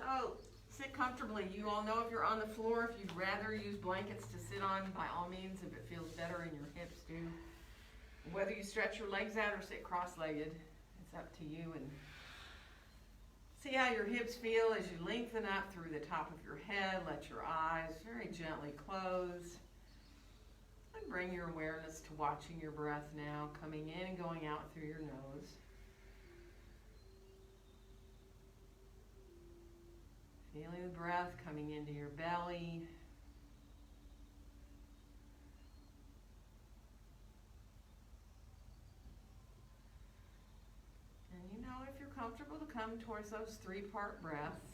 So sit comfortably. You all know if you're on the floor, if you'd rather use blankets to sit on, by all means, if it feels better in your hips, do. Whether you stretch your legs out or sit cross-legged, it's up to you. And see how your hips feel as you lengthen up through the top of your head. Let your eyes very gently close. And bring your awareness to watching your breath now, coming in and going out through your nose. Feeling the breath coming into your belly. And you know, if you're comfortable to come towards those three-part breaths,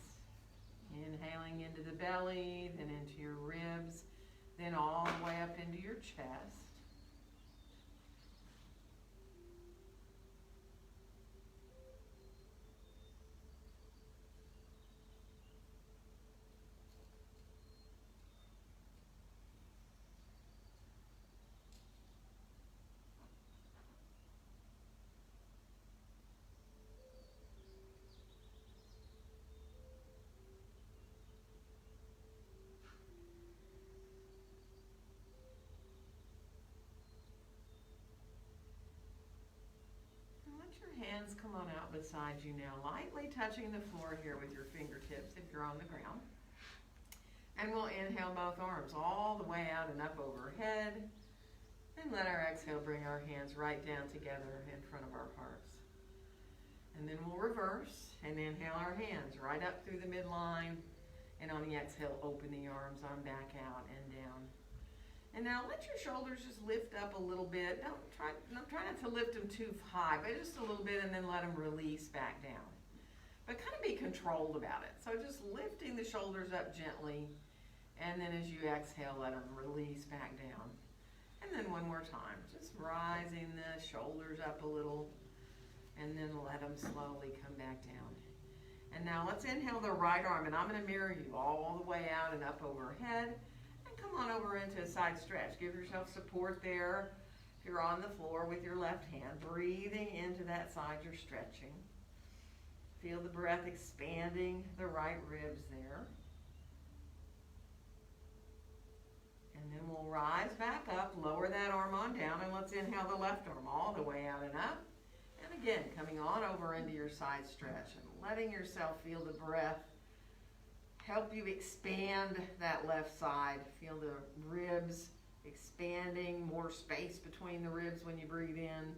inhaling into the belly, then into your ribs, then all the way up into your chest. Hands come on out beside you now, lightly touching the floor here with your fingertips if you're on the ground. And we'll inhale both arms all the way out and up overhead. And let our exhale bring our hands right down together in front of our hearts. And then we'll reverse and inhale our hands right up through the midline. And on the exhale, open the arms on back out and down. And now let your shoulders just lift up a little bit. Don't try not to lift them too high, but just a little bit, and then let them release back down. But kind of be controlled about it. So just lifting the shoulders up gently, and then as you exhale, let them release back down. And then one more time, just rising the shoulders up a little, and then let them slowly come back down. And now let's inhale the right arm, and I'm going to mirror you all the way out and up overhead. Come on over into a side stretch. Give yourself support there. If you're on the floor with your left hand, breathing into that side you're stretching. Feel the breath expanding the right ribs there. And then we'll rise back up, lower that arm on down, and let's inhale the left arm all the way out and up. And again, coming on over into your side stretch and letting yourself feel the breath help you expand that left side. Feel the ribs expanding, more space between the ribs when you breathe in.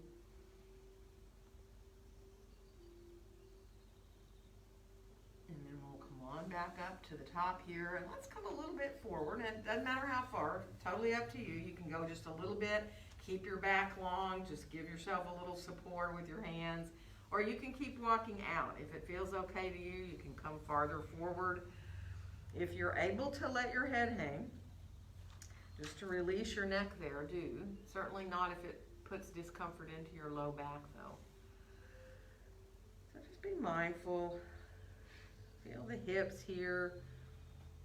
And then we'll come on back up to the top here. And let's come a little bit forward. And it doesn't matter how far, totally up to you. You can go just a little bit. Keep your back long. Just give yourself a little support with your hands. Or you can keep walking out. If it feels okay to you, you can come farther forward. If you're able to let your head hang, just to release your neck there, do. Certainly not if it puts discomfort into your low back, though. So just be mindful. Feel the hips here.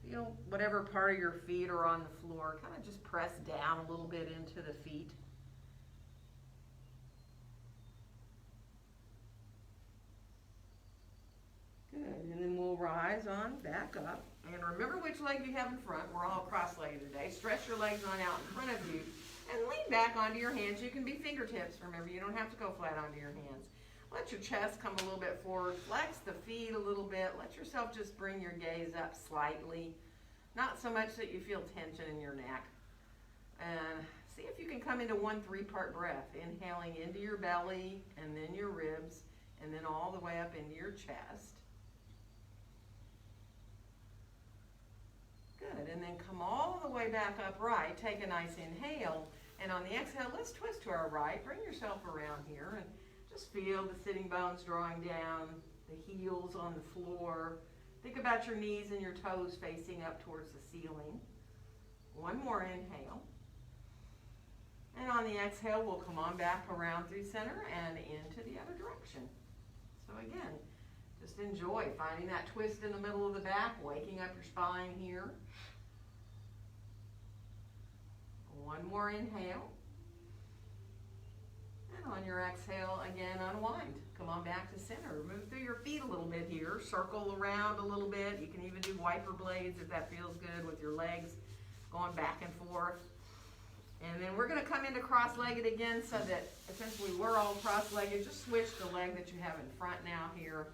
Feel whatever part of your feet are on the floor. Kind of just press down a little bit into the feet. Good, and then we'll rise on back up. And remember which leg you have in front. We're all cross-legged today. Stretch your legs on out in front of you and lean back onto your hands. You can be fingertips. Remember, you don't have to go flat onto your hands. Let your chest come a little bit forward. Flex the feet a little bit. Let yourself just bring your gaze up slightly. Not so much that you feel tension in your neck. And see if you can come into one three-part breath. Inhaling into your belly and then your ribs and then all the way up into your chest. Good, and then come all the way back upright. Take a nice inhale, and on the exhale, let's twist to our right. Bring yourself around here, and just feel the sitting bones drawing down, the heels on the floor. Think about your knees and your toes facing up towards the ceiling. One more inhale. And on the exhale, we'll come on back around through center and into the other direction. So again, just enjoy finding that twist in the middle of the back, waking up your spine here. One more inhale. And on your exhale, again, unwind. Come on back to center. Move through your feet a little bit here. here. Circle around a little bit. You can even do wiper blades if that feels good with your legs going back and forth. And then we're going to come into cross-legged again, so that essentially we're all cross-legged. Just switch the leg that you have in front now here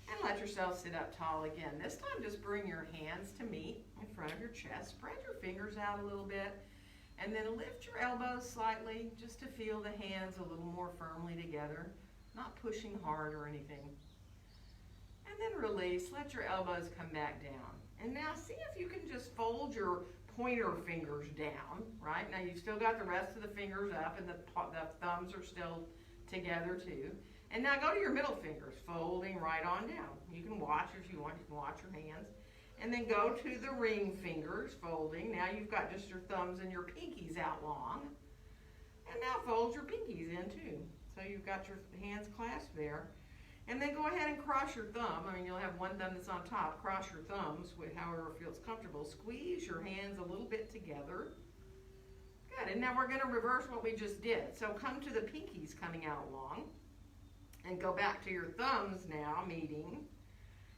and let yourself sit up tall again. This time just bring your hands to meet in front of your chest. Spread your fingers out a little bit and then lift your elbows slightly just to feel the hands a little more firmly together, not pushing hard or anything. And then release. Let your elbows come back down. And now see if you can just fold your pointer fingers down, right? Now you've still got the rest of the fingers up and the thumbs are still together too. And now go to your middle fingers, folding right on down. You can watch if you want, you can watch your hands. And then go to the ring fingers, folding. Now you've got just your thumbs and your pinkies out long. And now fold your pinkies in too. So you've got your hands clasped there. And then go ahead and cross your thumb. I mean, you'll have one thumb that's on top. Cross your thumbs with however feels comfortable. Squeeze your hands a little bit together. Good. And now we're going to reverse what we just did. So come to the pinkies coming out long. And go back to your thumbs now, meeting.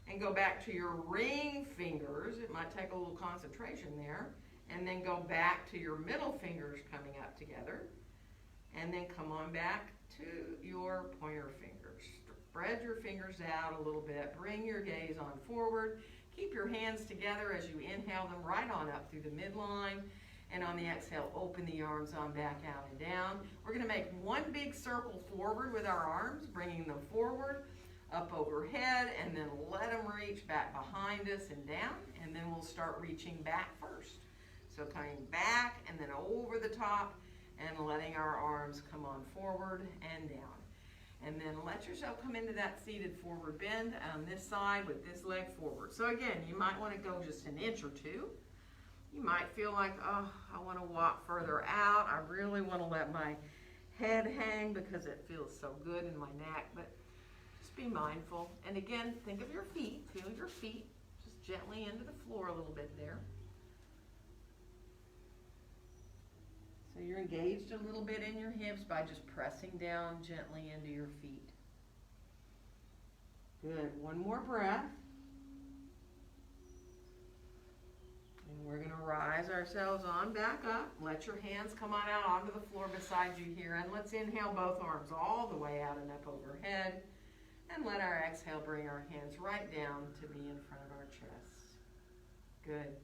And go back to your ring fingers. It might take a little concentration there. And then go back to your middle fingers coming up together. And then come on back to your pointer fingers. Spread your fingers out a little bit. Bring your gaze on forward. Keep your hands together as you inhale them right on up through the midline. And on the exhale, open the arms on back out and down. We're going to make one big circle forward with our arms, bringing them forward, up overhead, and then let them reach back behind us and down. And then we'll start reaching back first. So coming back and then over the top and letting our arms come on forward and down. And then let yourself come into that seated forward bend on this side with this leg forward. So again, you might want to go just an inch or two. You might feel like, oh, I want to walk further out. I really want to let my head hang because it feels so good in my neck. But just be mindful. And again, think of your feet. Feel your feet just gently into the floor a little bit there. So you're engaged a little bit in your hips by just pressing down gently into your feet. Good. One more breath. And we're going to rise ourselves on back up. Let your hands come on out onto the floor beside you here. And let's inhale both arms all the way out and up overhead. And let our exhale bring our hands right down to be in front of our chest. Good.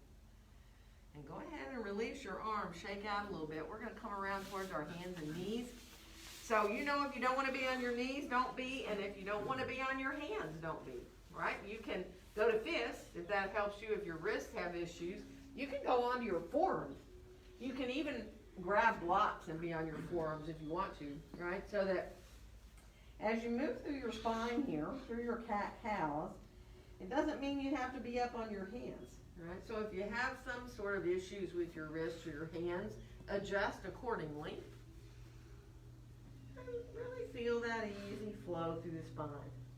And go ahead and release your arms. Shake out a little bit. We're going to come around towards our hands and knees. So you know, if you don't want to be on your knees, don't be. And if you don't want to be on your hands, don't be. Right? You can go to fists if that helps you. If your wrists have issues, you can go onto your forearms. You can even grab blocks and be on your forearms if you want to. Right? So that as you move through your spine here, through your cat-cows, it doesn't mean you have to be up on your hands. Right? So if you have some sort of issues with your wrists or your hands, adjust accordingly. And really feel that easy flow through the spine.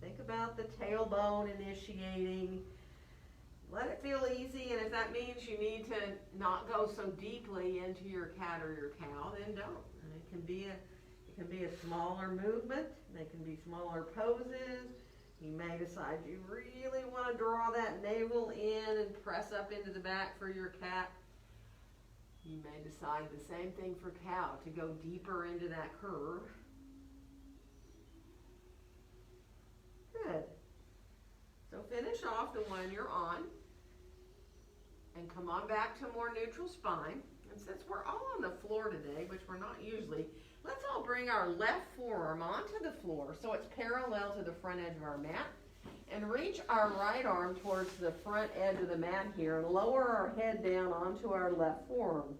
Think about the tailbone initiating. Let it feel easy, and if that means you need to not go so deeply into your cat or your cow, then don't. And it can be a smaller movement. They can be smaller poses. You may decide you really want to draw that navel in and press up into the back for your cat. You may decide the same thing for cow, to go deeper into that curve. Good. So finish off the one you're on and come on back to a more neutral spine. And since we're all on the floor today, which we're not usually, let's all bring our left forearm onto the floor so it's parallel to the front edge of our mat. And reach our right arm towards the front edge of the mat here and lower our head down onto our left forearm.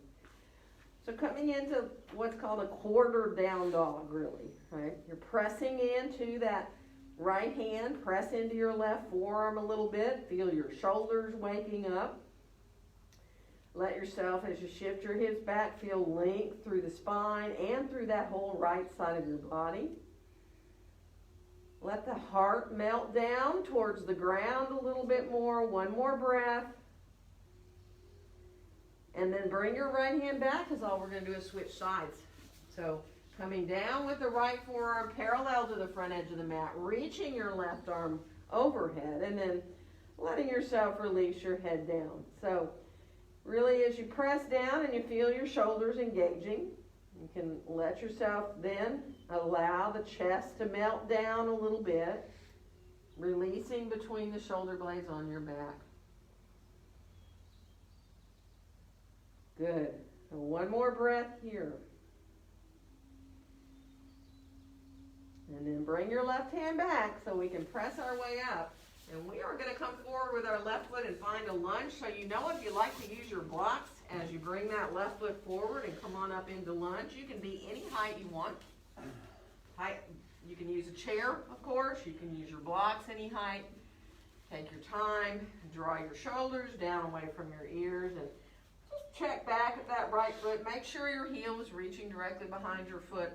So coming into what's called a quarter down dog, really, right? You're pressing into that right hand. Press into your left forearm a little bit. Feel your shoulders waking up. Let yourself, as you shift your hips back, feel length through the spine and through that whole right side of your body. Let the heart melt down towards the ground a little bit more. One more breath. And then bring your right hand back, because all we're going to do is switch sides. So coming down with the right forearm parallel to the front edge of the mat, reaching your left arm overhead, and then letting yourself release your head down. So really, as you press down and you feel your shoulders engaging, you can let yourself then allow the chest to melt down a little bit, releasing between the shoulder blades on your back. Good. And one more breath here. And then bring your left hand back so we can press our way up. And we are going to come forward with our left foot and find a lunge. So you know, if you like to use your blocks as you bring that left foot forward and come on up into lunge, you can be any height you want. Height, you can use a chair, of course. You can use your blocks any height. Take your time. Draw your shoulders down away from your ears, and just check back at that right foot. Make sure your heel is reaching directly behind your foot.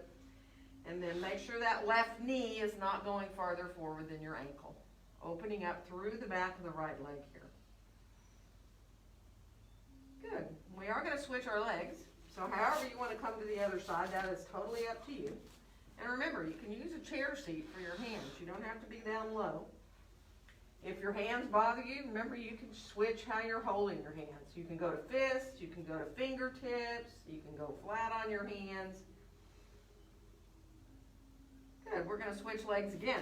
And then make sure that left knee is not going farther forward than your ankle. Opening up through the back of the right leg here. Good. We are going to switch our legs. So however you want to come to the other side, that is totally up to you. And remember, you can use a chair seat for your hands. You don't have to be down low. If your hands bother you, remember you can switch how you're holding your hands. You can go to fists, you can go to fingertips, you can go flat on your hands. Good. We're going to switch legs again.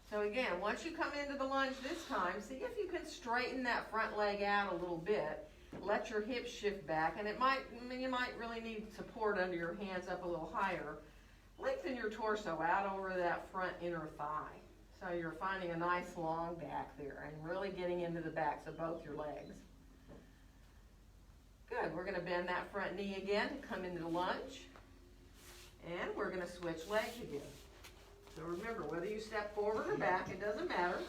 So again, once you come into the lunge this time, see if you can straighten that front leg out a little bit. Let your hips shift back, and you might really need support under your hands up a little higher. Lengthen your torso out over that front inner thigh. So you're finding a nice long back there and really getting into the backs of both your legs. Good. We're going to bend that front knee again to come into the lunge. And we're going to switch legs again. So remember, whether you step forward or back, it doesn't matter.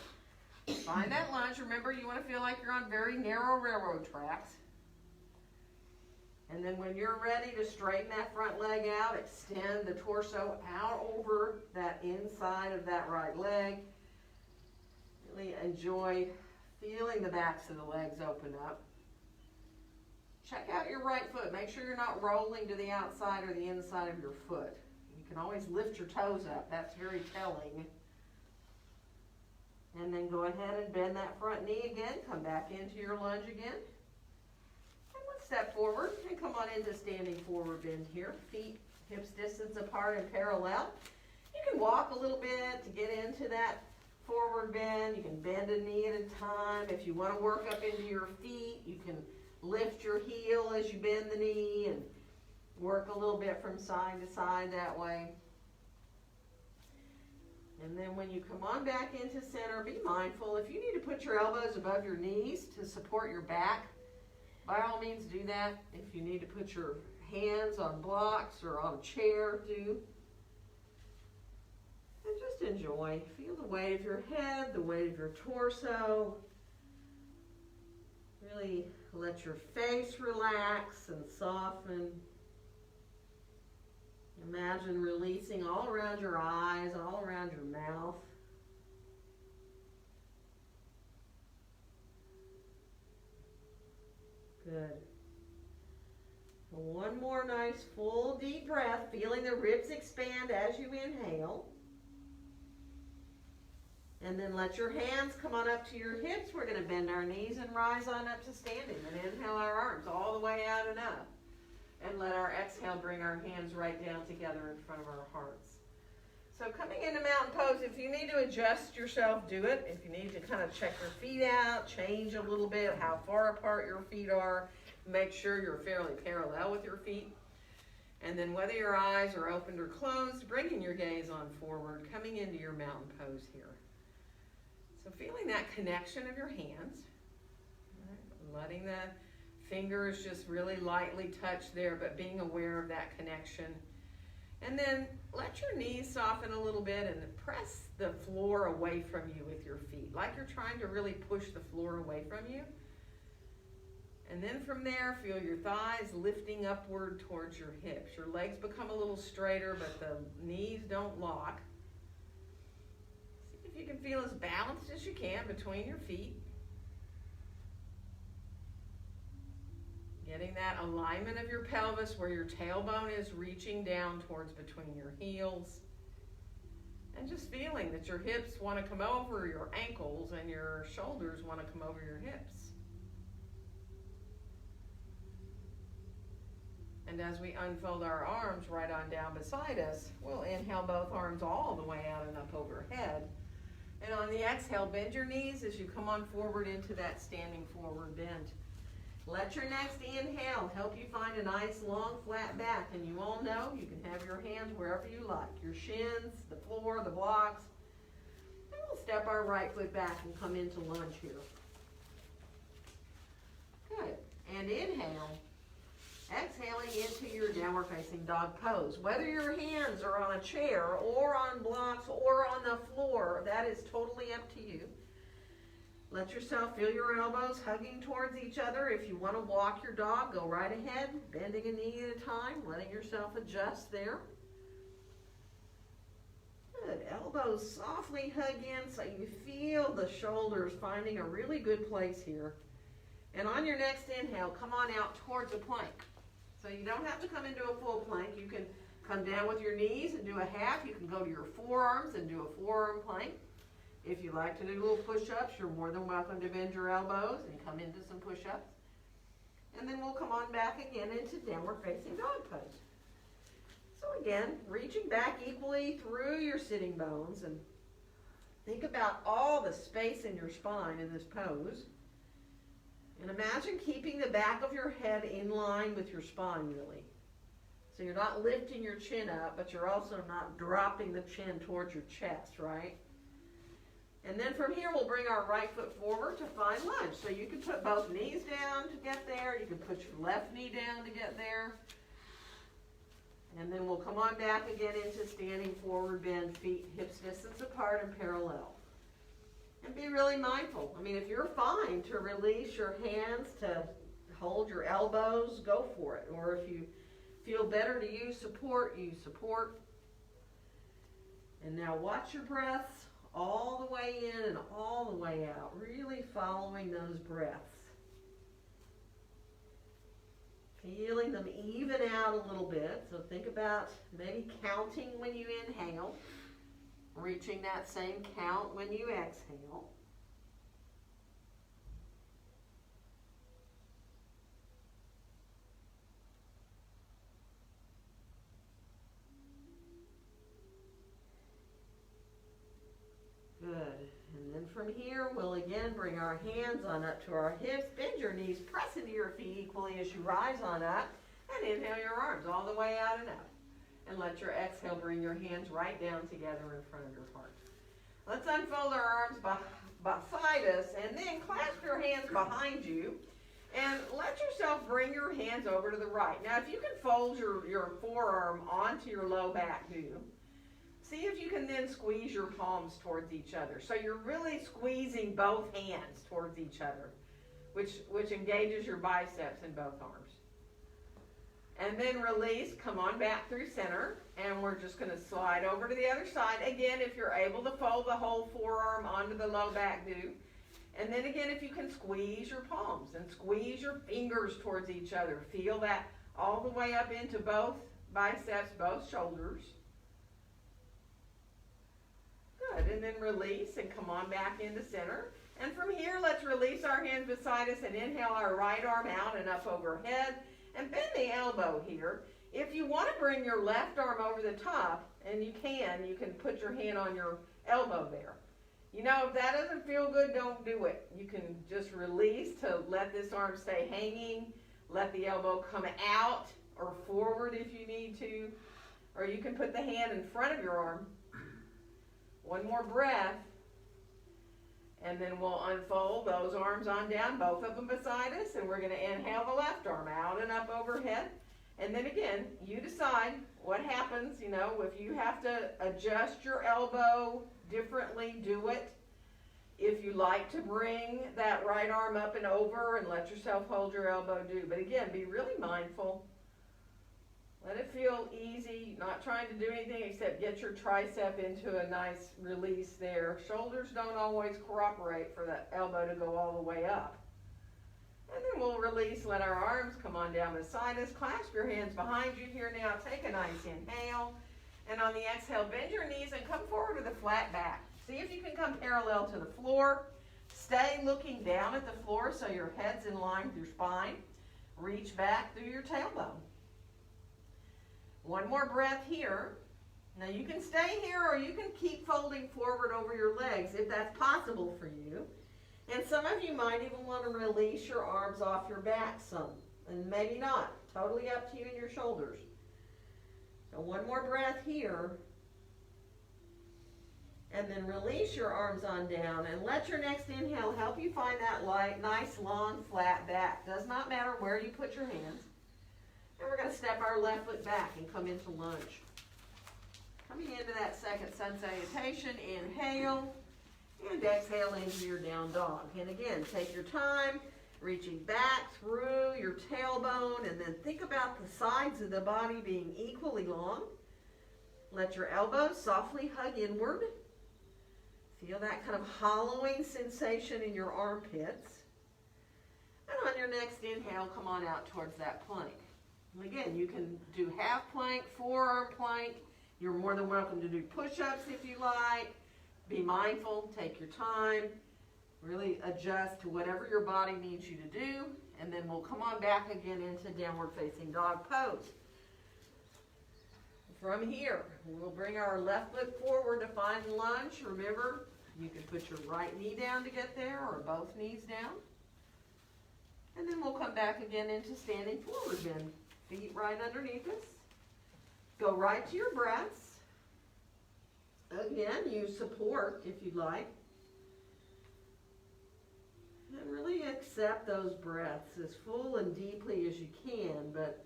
Find that lunge. Remember, you want to feel like you're on very narrow railroad tracks. And then when you're ready to straighten that front leg out, extend the torso out over that inside of that right leg. Really enjoy feeling the backs of the legs open up. Check out your right foot. Make sure you're not rolling to the outside or the inside of your foot. You can always lift your toes up. That's very telling. And then go ahead and bend that front knee again. Come back into your lunge again. And let's step forward and come on into standing forward bend here. Feet hips distance apart and parallel. You can walk a little bit to get into that forward bend. You can bend a knee at a time. If you want to work up into your feet, you can lift your heel as you bend the knee and work a little bit from side to side that way. And then when you come on back into center, be mindful. If you need to put your elbows above your knees to support your back, by all means do that. If you need to put your hands on blocks or on a chair, do. And just enjoy. Feel the weight of your head, the weight of your torso. Really let your face relax and soften. Imagine releasing all around your eyes, all around your mouth. Good. One more nice full deep breath, feeling the ribs expand as you inhale. And then let your hands come on up to your hips. We're going to bend our knees and rise on up to standing. And inhale our arms all the way out and up. And let our exhale bring our hands right down together in front of our hearts. So coming into mountain pose, if you need to adjust yourself, do it. If you need to kind of check your feet out, change a little bit how far apart your feet are, make sure you're fairly parallel with your feet. And then whether your eyes are opened or closed, bringing your gaze on forward, coming into your mountain pose here. So feeling that connection of your hands, right? Letting the fingers just really lightly touch there, but being aware of that connection. And then let your knees soften a little bit and press the floor away from you with your feet, like you're trying to really push the floor away from you. And then from there, feel your thighs lifting upward towards your hips. Your legs become a little straighter, but the knees don't lock. See if you can feel as balanced as you can between your feet. Getting that alignment of your pelvis where your tailbone is reaching down towards between your heels. And just feeling that your hips want to come over your ankles and your shoulders want to come over your hips. And as we unfold our arms right on down beside us, we'll inhale both arms all the way out and up overhead. And on the exhale, bend your knees as you come on forward into that standing forward bend. Let your next inhale help you find a nice long flat back. And you all know you can have your hands wherever you like. Your shins, the floor, the blocks. And we'll step our right foot back and come into lunge here. Good. And inhale. Exhaling into your downward facing dog pose. Whether your hands are on a chair or on blocks or on the floor, that is totally up to you. Let yourself feel your elbows hugging towards each other. If you want to walk your dog, go right ahead, bending a knee at a time, letting yourself adjust there. Good. Elbows softly hug in so you feel the shoulders finding a really good place here. And on your next inhale, come on out towards a plank. So you don't have to come into a full plank. You can come down with your knees and do a half. You can go to your forearms and do a forearm plank. If you like to do little push-ups, you're more than welcome to bend your elbows and come into some push-ups. And then we'll come on back again into downward facing dog pose. So again, reaching back equally through your sitting bones, and think about all the space in your spine in this pose. And imagine keeping the back of your head in line with your spine, really. So you're not lifting your chin up, but you're also not dropping the chin towards your chest, right? And then from here, we'll bring our right foot forward to find lunge. So you can put both knees down to get there. You can put your left knee down to get there. And then we'll come on back again into standing forward bend, feet hips distance apart and parallel. And be really mindful. I mean, if you're fine to release your hands to hold your elbows, go for it. Or if you feel better to use support, use support. And now watch your breaths all the way in and all the way out, really following those breaths. Feeling them even out a little bit. So think about maybe counting when you inhale, reaching that same count when you exhale. Good. And then from here, we'll again bring our hands on up to our hips. Bend your knees, press into your feet equally as you rise on up. And inhale your arms all the way out and up. And let your exhale bring your hands right down together in front of your heart. Let's unfold our arms beside us and then clasp your hands behind you. And let yourself bring your hands over to the right. Now, if you can fold your forearm onto your low back, do. See if you can then squeeze your palms towards each other. So you're really squeezing both hands towards each other, which engages your biceps in both arms. And then release, come on back through center, and we're just going to slide over to the other side. Again, if you're able to fold the whole forearm onto the low back, do. And then again, if you can squeeze your palms and squeeze your fingers towards each other. Feel that all the way up into both biceps, both shoulders. Good, and then release and come on back into center. And from here, let's release our hands beside us and inhale our right arm out and up overhead. And bend the elbow here. If you want to bring your left arm over the top, and you can put your hand on your elbow there. You know, if that doesn't feel good, don't do it. You can just release to let this arm stay hanging. Let the elbow come out or forward if you need to. Or you can put the hand in front of your arm. One more breath. And then we'll unfold those arms on down, both of them beside us, and we're going to inhale the left arm out and up overhead. And then again, you decide what happens. You know, if you have to adjust your elbow differently, do it. If you like to bring that right arm up and over and let yourself hold your elbow, do. But again, be really mindful. Let it feel easy, not trying to do anything except get your tricep into a nice release there. Shoulders don't always cooperate for the elbow to go all the way up. And then we'll release, let our arms come on down beside us. Clasp your hands behind you here now. Take a nice inhale. And on the exhale, bend your knees and come forward with a flat back. See if you can come parallel to the floor. Stay looking down at the floor so your head's in line with your spine. Reach back through your tailbone. One more breath here. Now you can stay here or you can keep folding forward over your legs if that's possible for you. And some of you might even want to release your arms off your back some. And maybe not. Totally up to you and your shoulders. So one more breath here. And then release your arms on down and let your next inhale help you find that light, nice, long, flat back. Does not matter where you put your hands. And we're going to step our left foot back and come into lunge. Coming into that second sun salutation, inhale and exhale into your down dog. And again, take your time, reaching back through your tailbone, and then think about the sides of the body being equally long. Let your elbows softly hug inward. Feel that kind of hollowing sensation in your armpits. And on your next inhale, come on out towards that plank. And again, you can do half plank, forearm plank. You're more than welcome to do push-ups if you like. Be mindful, take your time. Really adjust to whatever your body needs you to do. And then we'll come on back again into downward facing dog pose. From here, we'll bring our left foot forward to find lunge. Remember, you can put your right knee down to get there or both knees down. And then we'll come back again into standing forward bend. Feet right underneath us. Go right to your breaths. Again, use support if you'd like. And really accept those breaths as full and deeply as you can, but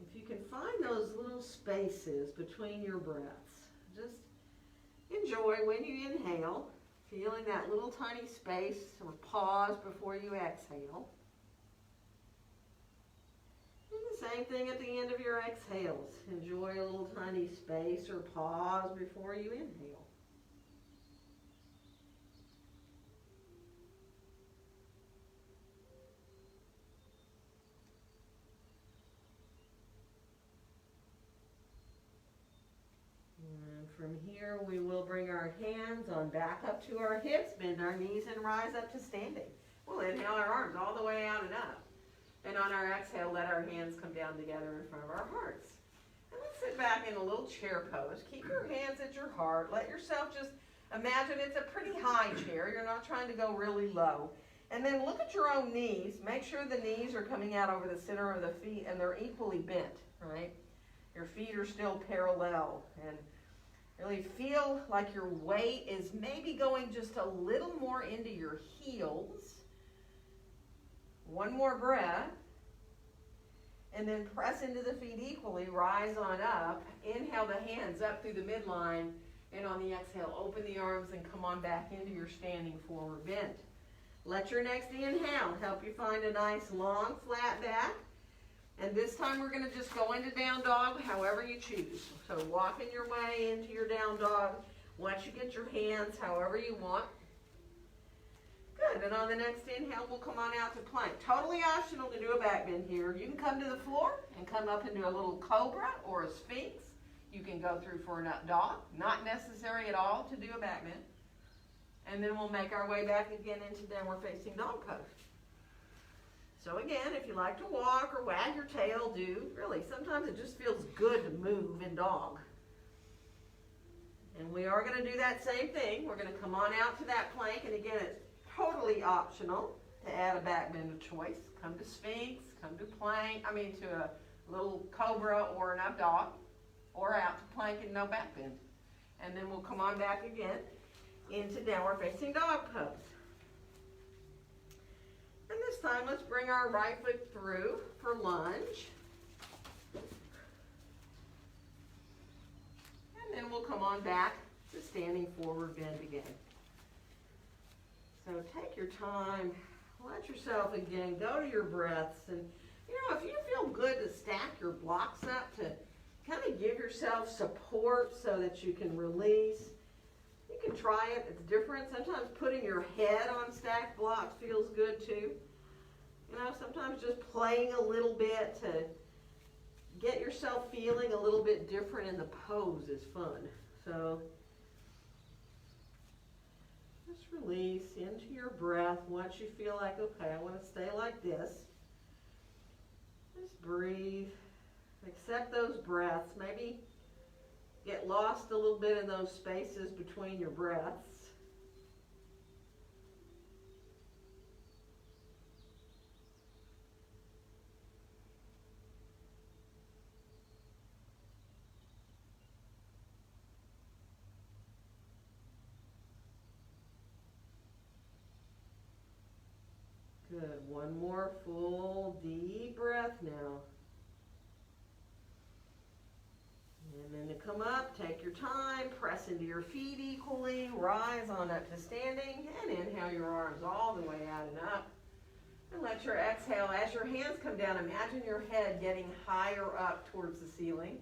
if you can find those little spaces between your breaths, just enjoy when you inhale, feeling that little tiny space or pause before you exhale. And the same thing at the end of your exhales. Enjoy a little tiny space or pause before you inhale. From here, we will bring our hands on back up to our hips, bend our knees, and rise up to standing. We'll inhale our arms all the way out and up. And on our exhale, let our hands come down together in front of our hearts. And let's sit back in a little chair pose. Keep your hands at your heart. Let yourself just imagine it's a pretty high chair. You're not trying to go really low. And then look at your own knees. Make sure the knees are coming out over the center of the feet and they're equally bent, right? Your feet are still parallel. And really feel like your weight is maybe going just a little more into your heels. One more breath. And then press into the feet equally. Rise on up. Inhale the hands up through the midline. And on the exhale, open the arms and come on back into your standing forward bend. Let your next inhale help you find a nice long flat back. And this time we're going to just go into down dog however you choose. So walking your way into your down dog. Once you get your hands however you want. Good. And on the next inhale, we'll come on out to plank. Totally optional to do a back bend here. You can come to the floor and come up into a little cobra or a sphinx. You can go through for an up dog. Not necessary at all to do a back bend. And then we'll make our way back again into downward facing dog pose. So again, if you like to walk or wag your tail, do. Really, sometimes it just feels good to move in dog. And we are going to do that same thing. We're going to come on out to that plank. And again, it's totally optional to add a back bend of choice. Come to Sphinx, come to plank, to a little cobra or an up dog, or out to plank and no back bend. And then we'll come on back again into downward facing dog pose. And this time, let's bring our right foot through for lunge. And then we'll come on back to standing forward bend again. So take your time, let yourself again go to your breaths. And if you feel good to stack your blocks up to kind of give yourself support so that you can release, you can try it. It's different. Sometimes putting your head on stacked blocks feels good too. Sometimes just playing a little bit to get yourself feeling a little bit different in the pose is fun. So just release into your breath once you feel like, okay, I want to stay like this. Just breathe. Accept those breaths. Maybe get lost a little bit in those spaces between your breaths. Good. One more full deep breath now. And then to come up, take your time, press into your feet equally, rise on up to standing, and inhale your arms all the way out and up. And let your exhale, as your hands come down, imagine your head getting higher up towards the ceiling.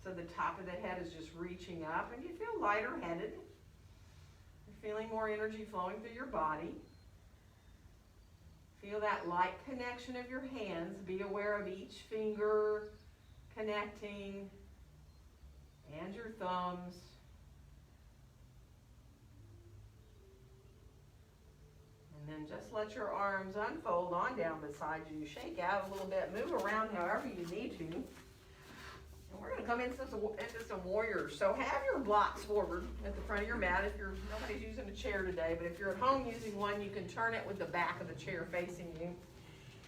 So the top of the head is just reaching up, and you feel lighter headed. You're feeling more energy flowing through your body. Feel that light connection of your hands. Be aware of each finger connecting and your thumbs. And then just let your arms unfold on down beside you. Shake out a little bit. Move around however you need to. And we're going to come into some warriors. So have your blocks forward at the front of your mat. If nobody's using a chair today, but if you're at home using one, you can turn it with the back of the chair facing you.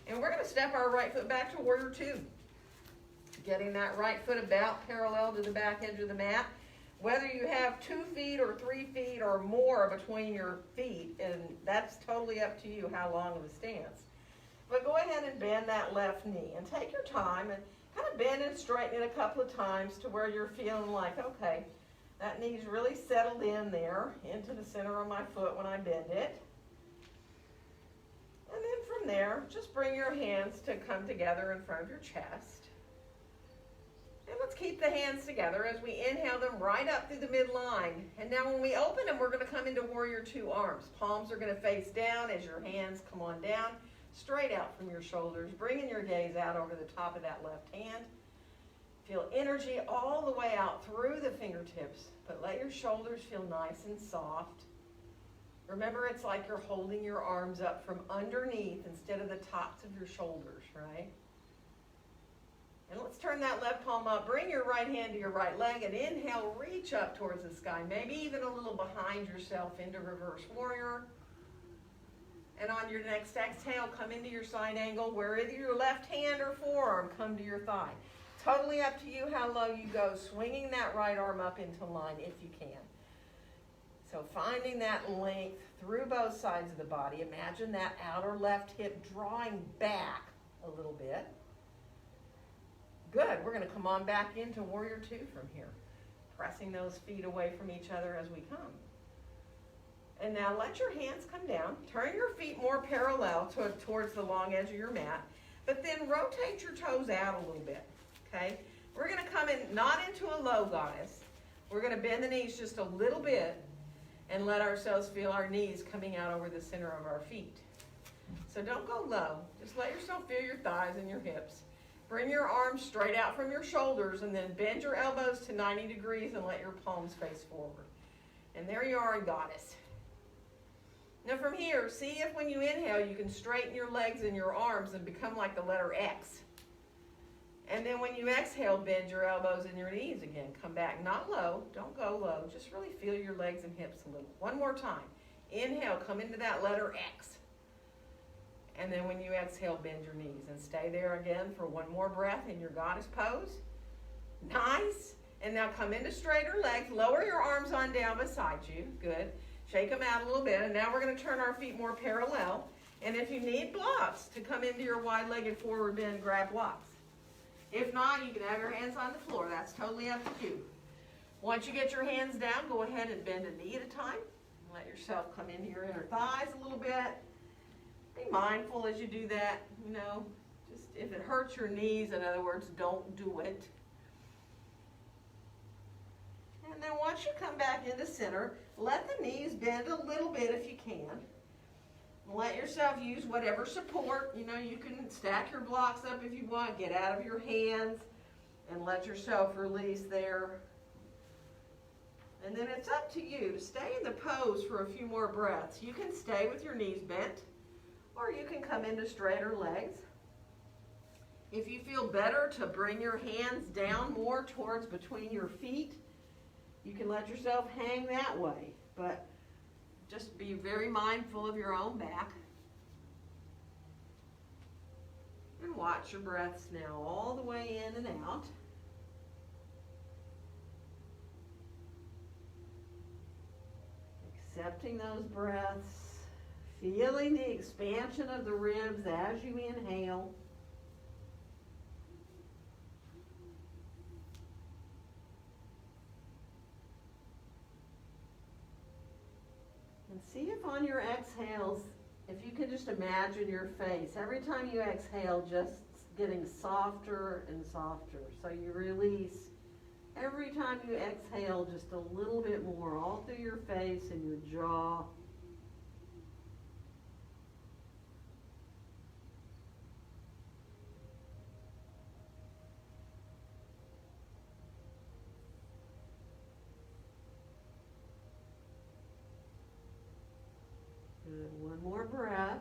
And we're going to step our right foot back to warrior two. Getting that right foot about parallel to the back edge of the mat. Whether you have 2 feet or 3 feet or more between your feet, and that's totally up to you how long of a stance. But go ahead and bend that left knee and take your time and kind of bend and straighten it a couple of times to where you're feeling like, okay, that knee's really settled in there into the center of my foot when I bend it. And then from there, just bring your hands to come together in front of your chest. And let's keep the hands together as we inhale them right up through the midline. And now when we open them, we're going to come into warrior two arms. Palms are going to face down as your hands come on down, straight out from your shoulders, bringing your gaze out over the top of that left hand. Feel energy all the way out through the fingertips, but let your shoulders feel nice and soft. Remember, it's like you're holding your arms up from underneath instead of the tops of your shoulders, right? And let's turn that left palm up. Bring your right hand to your right leg and inhale, reach up towards the sky, maybe even a little behind yourself into reverse warrior. And on your next exhale, come into your side angle where either your left hand or forearm come to your thigh. Totally up to you how low you go, swinging that right arm up into line if you can. So finding that length through both sides of the body. Imagine that outer left hip drawing back a little bit. Good. We're going to come on back into warrior two from here, pressing those feet away from each other as we come. And now let your hands come down. Turn your feet more parallel towards the long edge of your mat, but then rotate your toes out a little bit, okay? We're going to come in, not into a low goddess. We're going to bend the knees just a little bit and let ourselves feel our knees coming out over the center of our feet. So don't go low. Just let yourself feel your thighs and your hips. Bring your arms straight out from your shoulders and then bend your elbows to 90 degrees and let your palms face forward. And there you are in goddess. Now from here, see if when you inhale you can straighten your legs and your arms and become like the letter X. And then when you exhale, bend your elbows and your knees again. Come back, not low, don't go low. Just really feel your legs and hips a little. One more time. Inhale, come into that letter X. And then when you exhale, bend your knees and stay there again for one more breath in your goddess pose. Nice. And now come into straighter legs. Lower your arms on down beside you. Good. Shake them out a little bit. And now we're going to turn our feet more parallel. And if you need blocks to come into your wide-legged forward bend, grab blocks. If not, you can have your hands on the floor. That's totally up to you. Once you get your hands down, go ahead and bend a knee at a time. Let yourself come into your inner thighs a little bit. Be mindful as you do that, just if it hurts your knees, in other words, don't do it. And then once you come back into center, let the knees bend a little bit if you can. Let yourself use whatever support. You can stack your blocks up if you want, get out of your hands. And let yourself release there. And then it's up to you to stay in the pose for a few more breaths. You can stay with your knees bent, or you can come into straighter legs. If you feel better to bring your hands down more towards between your feet, you can let yourself hang that way. But just be very mindful of your own back. And watch your breaths now all the way in and out. Accepting those breaths, feeling the expansion of the ribs as you inhale. And see if on your exhales, if you can just imagine your face, every time you exhale, just getting softer and softer. So you release every time you exhale just a little bit more, all through your face and your jaw. Good. One more breath.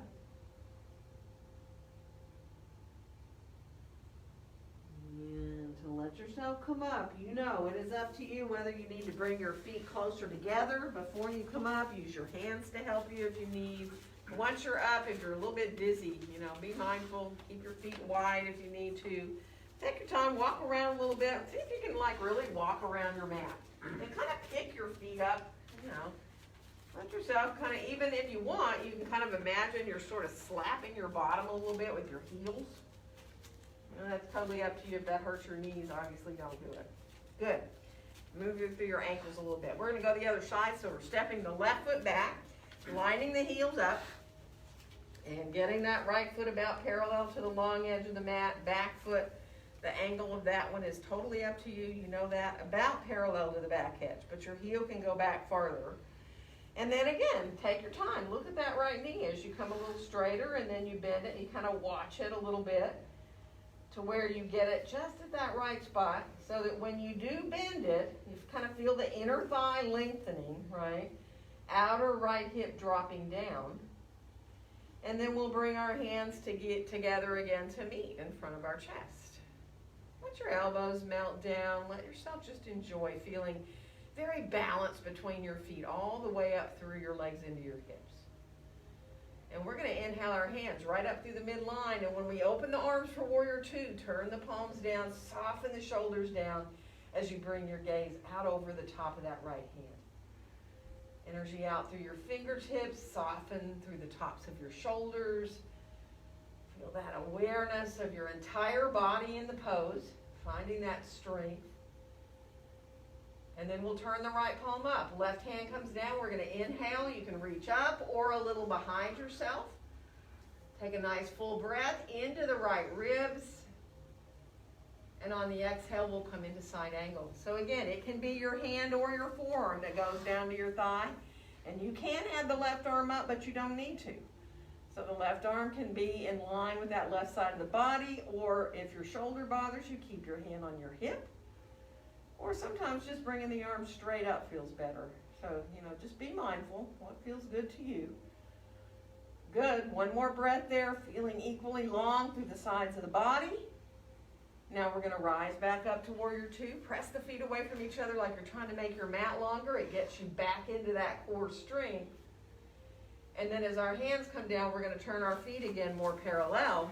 And to let yourself come up, you know it is up to you whether you need to bring your feet closer together before you come up. Use your hands to help you if you need. Once you're up, if you're a little bit dizzy, be mindful. Keep your feet wide if you need to. Take your time, walk around a little bit. See if you can really walk around your mat. And kind of pick your feet up, Let yourself kind of, even if you want, you can kind of imagine you're sort of slapping your bottom a little bit with your heels. That's totally up to you. If that hurts your knees, obviously don't do it. Good. Move through your ankles a little bit. We're going to go the other side, so we're stepping the left foot back, lining the heels up, and getting that right foot about parallel to the long edge of the mat. Back foot, the angle of that one is totally up to you. You know that, about parallel to the back edge, but your heel can go back farther. And then again, take your time. Look at that right knee as you come a little straighter, and then you bend it, and you kind of watch it a little bit to where you get it just at that right spot, so that when you do bend it, you kind of feel the inner thigh lengthening, right? Outer right hip dropping down. And then we'll bring our hands to get together again to meet in front of our chest. Let your elbows melt down. Let yourself just enjoy feeling very balanced between your feet all the way up through your legs into your hips. And we're going to inhale our hands right up through the midline. And when we open the arms for Warrior Two, turn the palms down, soften the shoulders down as you bring your gaze out over the top of that right hand. Energy out through your fingertips, soften through the tops of your shoulders. Feel that awareness of your entire body in the pose, finding that strength. And then we'll turn the right palm up. Left hand comes down. We're going to inhale. You can reach up or a little behind yourself. Take a nice full breath into the right ribs. And on the exhale, we'll come into side angle. So again, it can be your hand or your forearm that goes down to your thigh. And you can have the left arm up, but you don't need to. So the left arm can be in line with that left side of the body, or if your shoulder bothers you, keep your hand on your hip. Or sometimes just bringing the arms straight up feels better. So, just be mindful what feels good to you. Good. One more breath there, feeling equally long through the sides of the body. Now we're going to rise back up to Warrior Two. Press the feet away from each other like you're trying to make your mat longer. It gets you back into that core strength. And then as our hands come down, we're going to turn our feet again more parallel.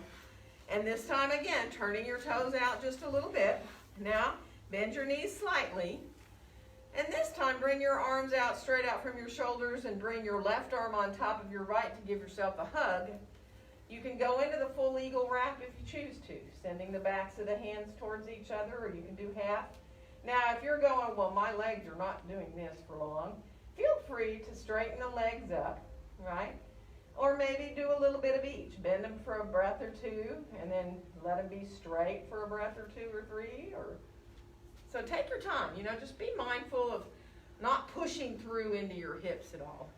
And this time again, turning your toes out just a little bit. Now, bend your knees slightly. And this time, bring your arms out straight out from your shoulders and bring your left arm on top of your right to give yourself a hug. You can go into the full eagle wrap if you choose to, sending the backs of the hands towards each other, or you can do half. Now, if you're going, well, my legs are not doing this for long, feel free to straighten the legs up, right? Or maybe do a little bit of each. Bend them for a breath or two, and then let them be straight for a breath or two or three, So take your time, just be mindful of not pushing through into your hips at all.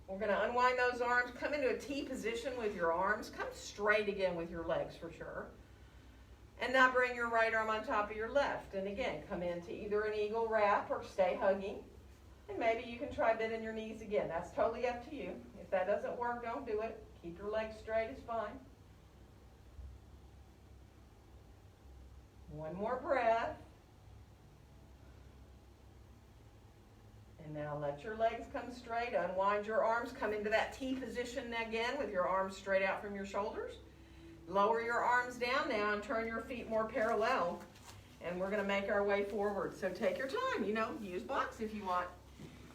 We're going to unwind those arms, come into a T position with your arms, come straight again with your legs for sure. And now bring your right arm on top of your left. And again, come into either an eagle wrap or stay hugging. And maybe you can try bending your knees again. That's totally up to you. If that doesn't work, don't do it. Keep your legs straight is fine. One more breath. And now let your legs come straight. Unwind your arms. Come into that T position again with your arms straight out from your shoulders. Lower your arms down now and turn your feet more parallel. And we're going to make our way forward. So take your time. Use blocks if you want.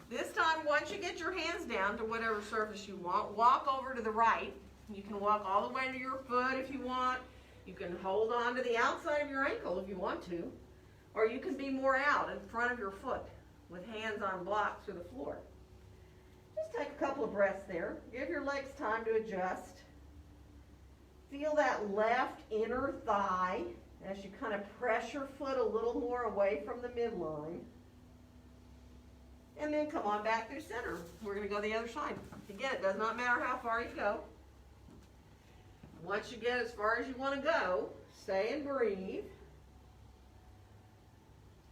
This time, once you get your hands down to whatever surface you want, walk over to the right. You can walk all the way to your foot if you want. You can hold on to the outside of your ankle if you want to. Or you can be more out in front of your foot with hands on blocks or the floor. Just take a couple of breaths there. Give your legs time to adjust. Feel that left inner thigh as you kind of press your foot a little more away from the midline. And then come on back through center. We're going to go the other side. Again, it does not matter how far you go. Once you get as far as you want to go, stay and breathe.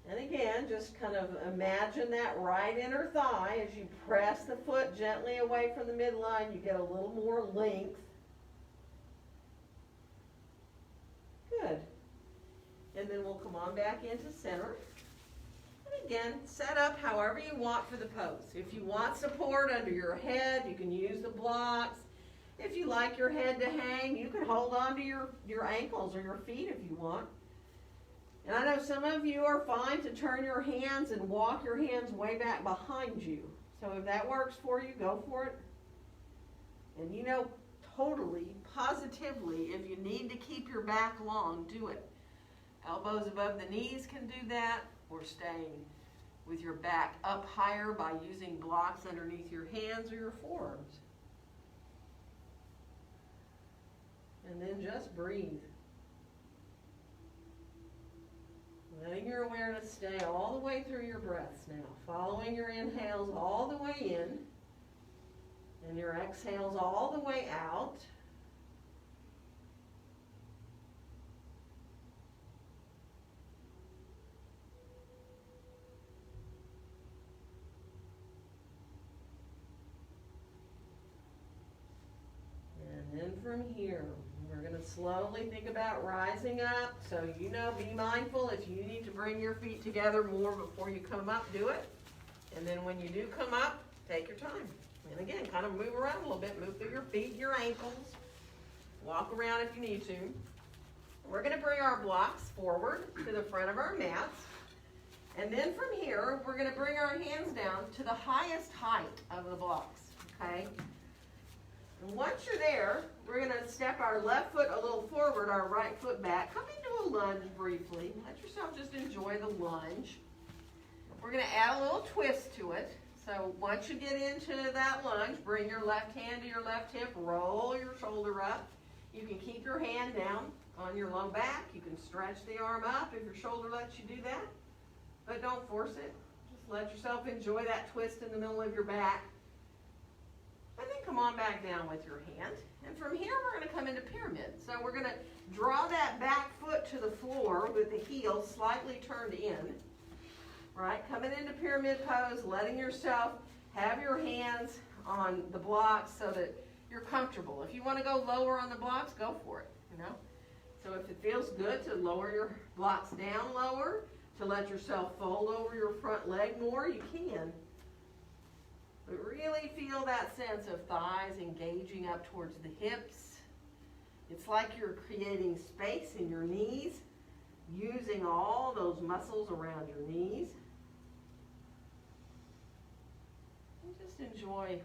And again, just kind of imagine that right inner thigh as you press the foot gently away from the midline. You get a little more length. Good. And then we'll come on back into center. And again, set up however you want for the pose. If you want support under your head, you can use the blocks. If you like your head to hang, you can hold on to your ankles or your feet if you want. And I know some of you are fine to turn your hands and walk your hands way back behind you. So if that works for you, go for it. And totally, positively, if you need to keep your back long, do it. Elbows above the knees can do that, or staying with your back up higher by using blocks underneath your hands or your forearms. And then just breathe. Letting your awareness stay all the way through your breaths now. Following your inhales all the way in. And your exhales all the way out. And then from here, we're going to slowly think about rising up. So, be mindful if you need to bring your feet together more before you come up, do it. And then when you do come up, take your time. And again, kind of move around a little bit. Move through your feet, your ankles. Walk around if you need to. We're going to bring our blocks forward to the front of our mats. And then from here, we're going to bring our hands down to the highest height of the blocks. Okay? And once you're there, we're going to step our left foot a little forward, our right foot back. Come into a lunge briefly. Let yourself just enjoy the lunge. We're going to add a little twist to it. So once you get into that lunge, bring your left hand to your left hip, roll your shoulder up. You can keep your hand down on your low back. You can stretch the arm up if your shoulder lets you do that. But don't force it. Just let yourself enjoy that twist in the middle of your back. And then come on back down with your hand. And from here, we're going to come into pyramid. So we're going to draw that back foot to the floor with the heel slightly turned in. Right, coming into pyramid pose, letting yourself have your hands on the blocks so that you're comfortable. If you want to go lower on the blocks, go for it, So if it feels good to lower your blocks down lower, to let yourself fold over your front leg more, you can. But really feel that sense of thighs engaging up towards the hips. It's like you're creating space in your knees, using all those muscles around your knees. Just enjoy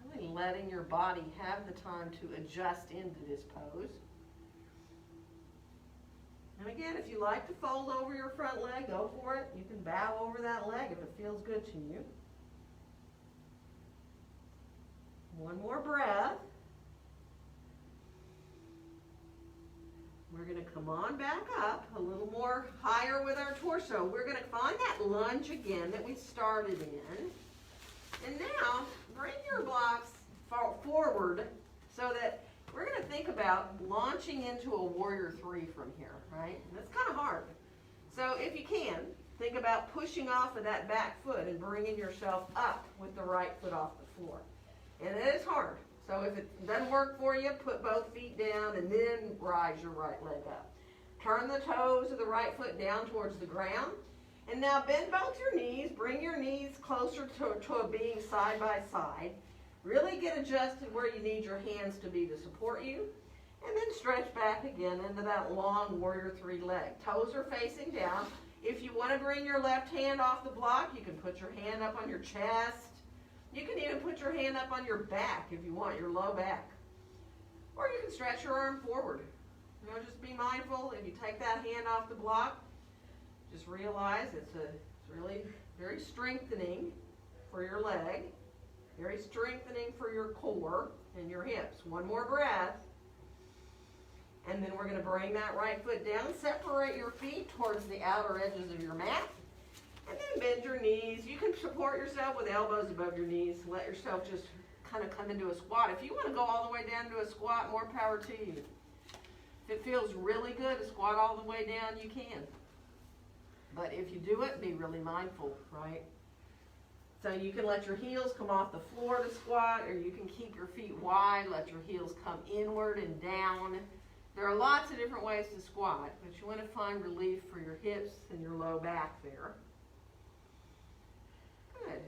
really letting your body have the time to adjust into this pose. And again, if you like to fold over your front leg, go for it. You can bow over that leg if it feels good to you. One more breath. We're going to come on back up a little more higher with our torso. We're going to find that lunge again that we started in. And now, bring your blocks forward so that we're going to think about launching into a warrior three from here, right? And that's kind of hard. So if you can, think about pushing off of that back foot and bringing yourself up with the right foot off the floor. And it is hard. So if it doesn't work for you, put both feet down and then rise your right leg up. Turn the toes of the right foot down towards the ground. And now bend both your knees. Bring your knees closer to a being side by side. Really get adjusted where you need your hands to be to support you. And then stretch back again into that long warrior three leg. Toes are facing down. If you want to bring your left hand off the block, you can put your hand up on your chest. You can even put your hand up on your back if you want, your low back. Or you can stretch your arm forward. You know, just be mindful. If you take that hand off the block, just realize it's really very strengthening for your leg, very strengthening for your core and your hips. One more breath. And then we're going to bring that right foot down. Separate your feet towards the outer edges of your mat. And then bend your knees. You can support yourself with elbows above your knees. Let yourself just kind of come into a squat. If you want to go all the way down to a squat, more power to you. If it feels really good to squat all the way down, you can. But if you do it, be really mindful, right? So you can let your heels come off the floor to squat, or you can keep your feet wide, let your heels come inward and down. There are lots of different ways to squat, but you want to find relief for your hips and your low back there. Good.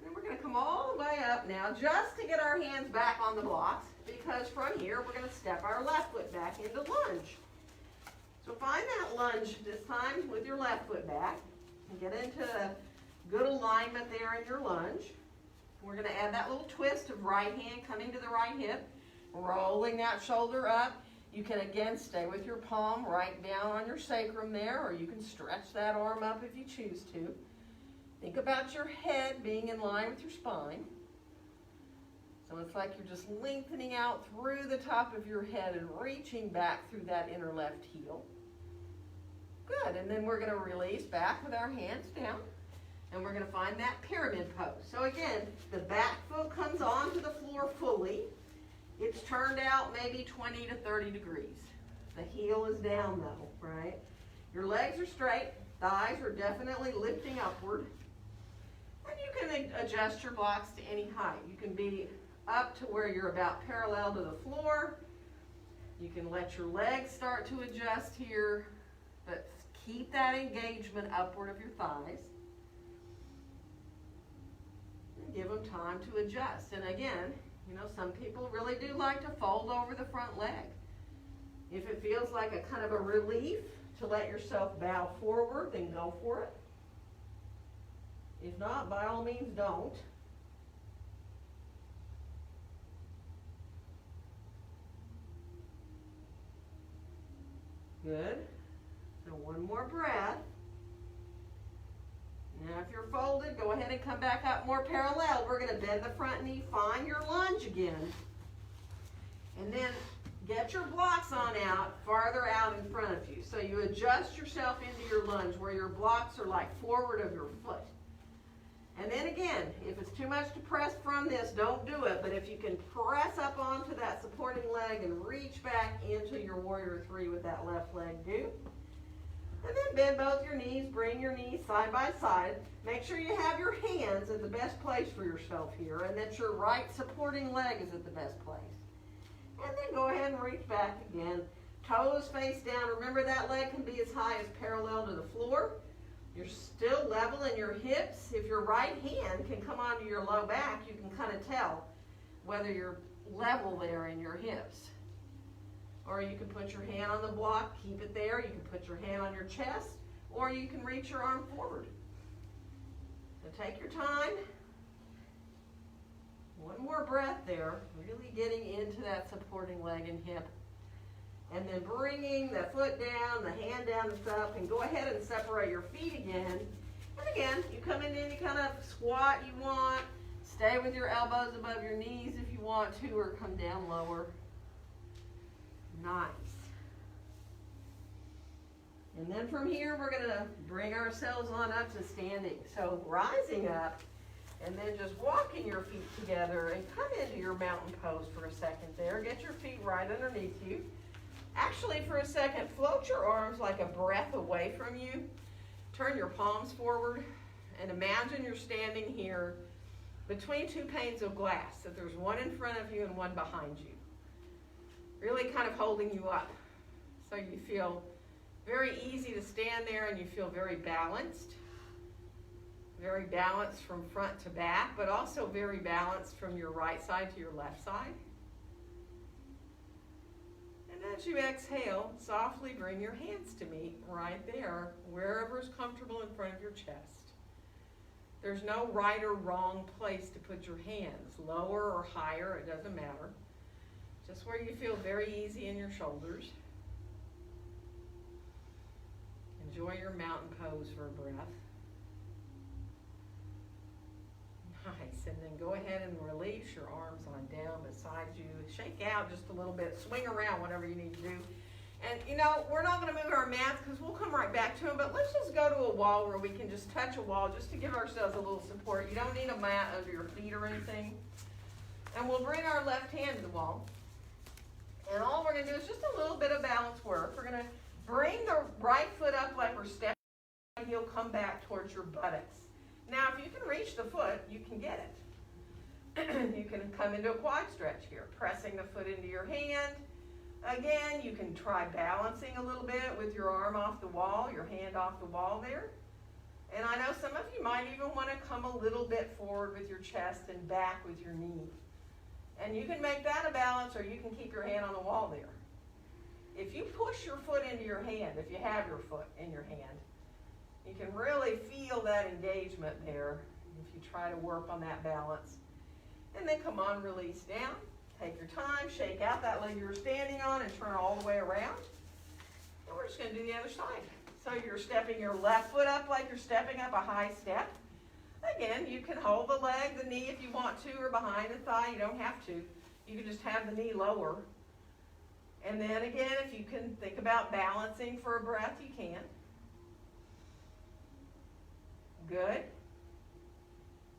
And we're going to come all the way up now just to get our hands back on the blocks, because from here we're going to step our left foot back into lunge. So find that lunge this time with your left foot back and get into a good alignment there in your lunge. We're going to add that little twist of right hand coming to the right hip, rolling that shoulder up. You can again stay with your palm right down on your sacrum there, or you can stretch that arm up if you choose to. Think about your head being in line with your spine. So it's like you're just lengthening out through the top of your head and reaching back through that inner left heel. Good, and then we're going to release back with our hands down, and we're going to find that pyramid pose. So again, the back foot comes onto the floor fully. It's turned out maybe 20 to 30 degrees. The heel is down though, right? Your legs are straight, thighs are definitely lifting upward. And you can adjust your blocks to any height. You can be up to where you're about parallel to the floor. You can let your legs start to adjust here, but keep that engagement upward of your thighs. And give them time to adjust. And again, you know, some people really do like to fold over the front leg. If it feels like a kind of a relief to let yourself bow forward, then go for it. If not, by all means, don't. Good. So one more breath. Now if you're folded, go ahead and come back up more parallel. We're going to bend the front knee, find your lunge again. And then get your blocks on out, farther out in front of you. So you adjust yourself into your lunge where your blocks are like forward of your foot. And then again, if it's too much to press from this, don't do it. But if you can press up onto that supporting leg and reach back into your warrior three with that left leg, do. And then bend both your knees, bring your knees side by side. Make sure you have your hands at the best place for yourself here, and that your right supporting leg is at the best place. And then go ahead and reach back again. Toes face down. Remember that leg can be as high as parallel to the floor. You're still level in your hips. If your right hand can come onto your low back, you can kind of tell whether you're level there in your hips. Or you can put your hand on the block, keep it there. You can put your hand on your chest, or you can reach your arm forward. So take your time. One more breath there, really getting into that supporting leg and hip. And then bringing the foot down, the hand down and up, and go ahead and separate your feet again. And again, you come in any kind of squat you want. Stay with your elbows above your knees if you want to, or come down lower. Nice. And then from here, we're going to bring ourselves on up to standing. So rising up, And then just walking your feet together and come into your mountain pose for a second there. Get your feet right underneath you. Actually, for a second, float your arms like a breath away from you. Turn your palms forward and imagine you're standing here between two panes of glass, that there's one in front of you and one behind you. Really kind of holding you up. So you feel very easy to stand there and you feel very balanced. Very balanced from front to back, but also very balanced from your right side to your left side. And as you exhale, softly bring your hands to meet right there, wherever is comfortable in front of your chest. There's no right or wrong place to put your hands, lower or higher, it doesn't matter. Just where you feel very easy in your shoulders. Enjoy your mountain pose for a breath. Nice, and then go ahead and release your arms on down beside you. Shake out just a little bit, swing around, whatever you need to do. And you know, we're not going to move our mats because we'll come right back to them, but let's just go to a wall where we can just touch a wall just to give ourselves a little support. You don't need a mat under your feet or anything. And we'll bring our left hand to the wall. And all we're going to do is just a little bit of balance work. We're going to bring the right foot up like we're stepping, and heel come back towards your buttocks. Now, if you can reach the foot, you can get it. You can come into a quad stretch here, pressing the foot into your hand. Again, you can try balancing a little bit with your arm off the wall, your hand off the wall there. And I know some of you might even want to come a little bit forward with your chest and back with your knee. And you can make that a balance, or you can keep your hand on the wall there. If you push your foot into your hand, if you have your foot in your hand, you can really feel that engagement there if you try to work on that balance. And then come on, release down. Take your time, shake out that leg you were standing on and turn all the way around. And we're just going to do the other side. So you're stepping your left foot up like you're stepping up a high step. Again, you can hold the leg, the knee if you want to, or behind the thigh. You don't have to. You can just have the knee lower. And then again, if you can think about balancing for a breath, you can. Good.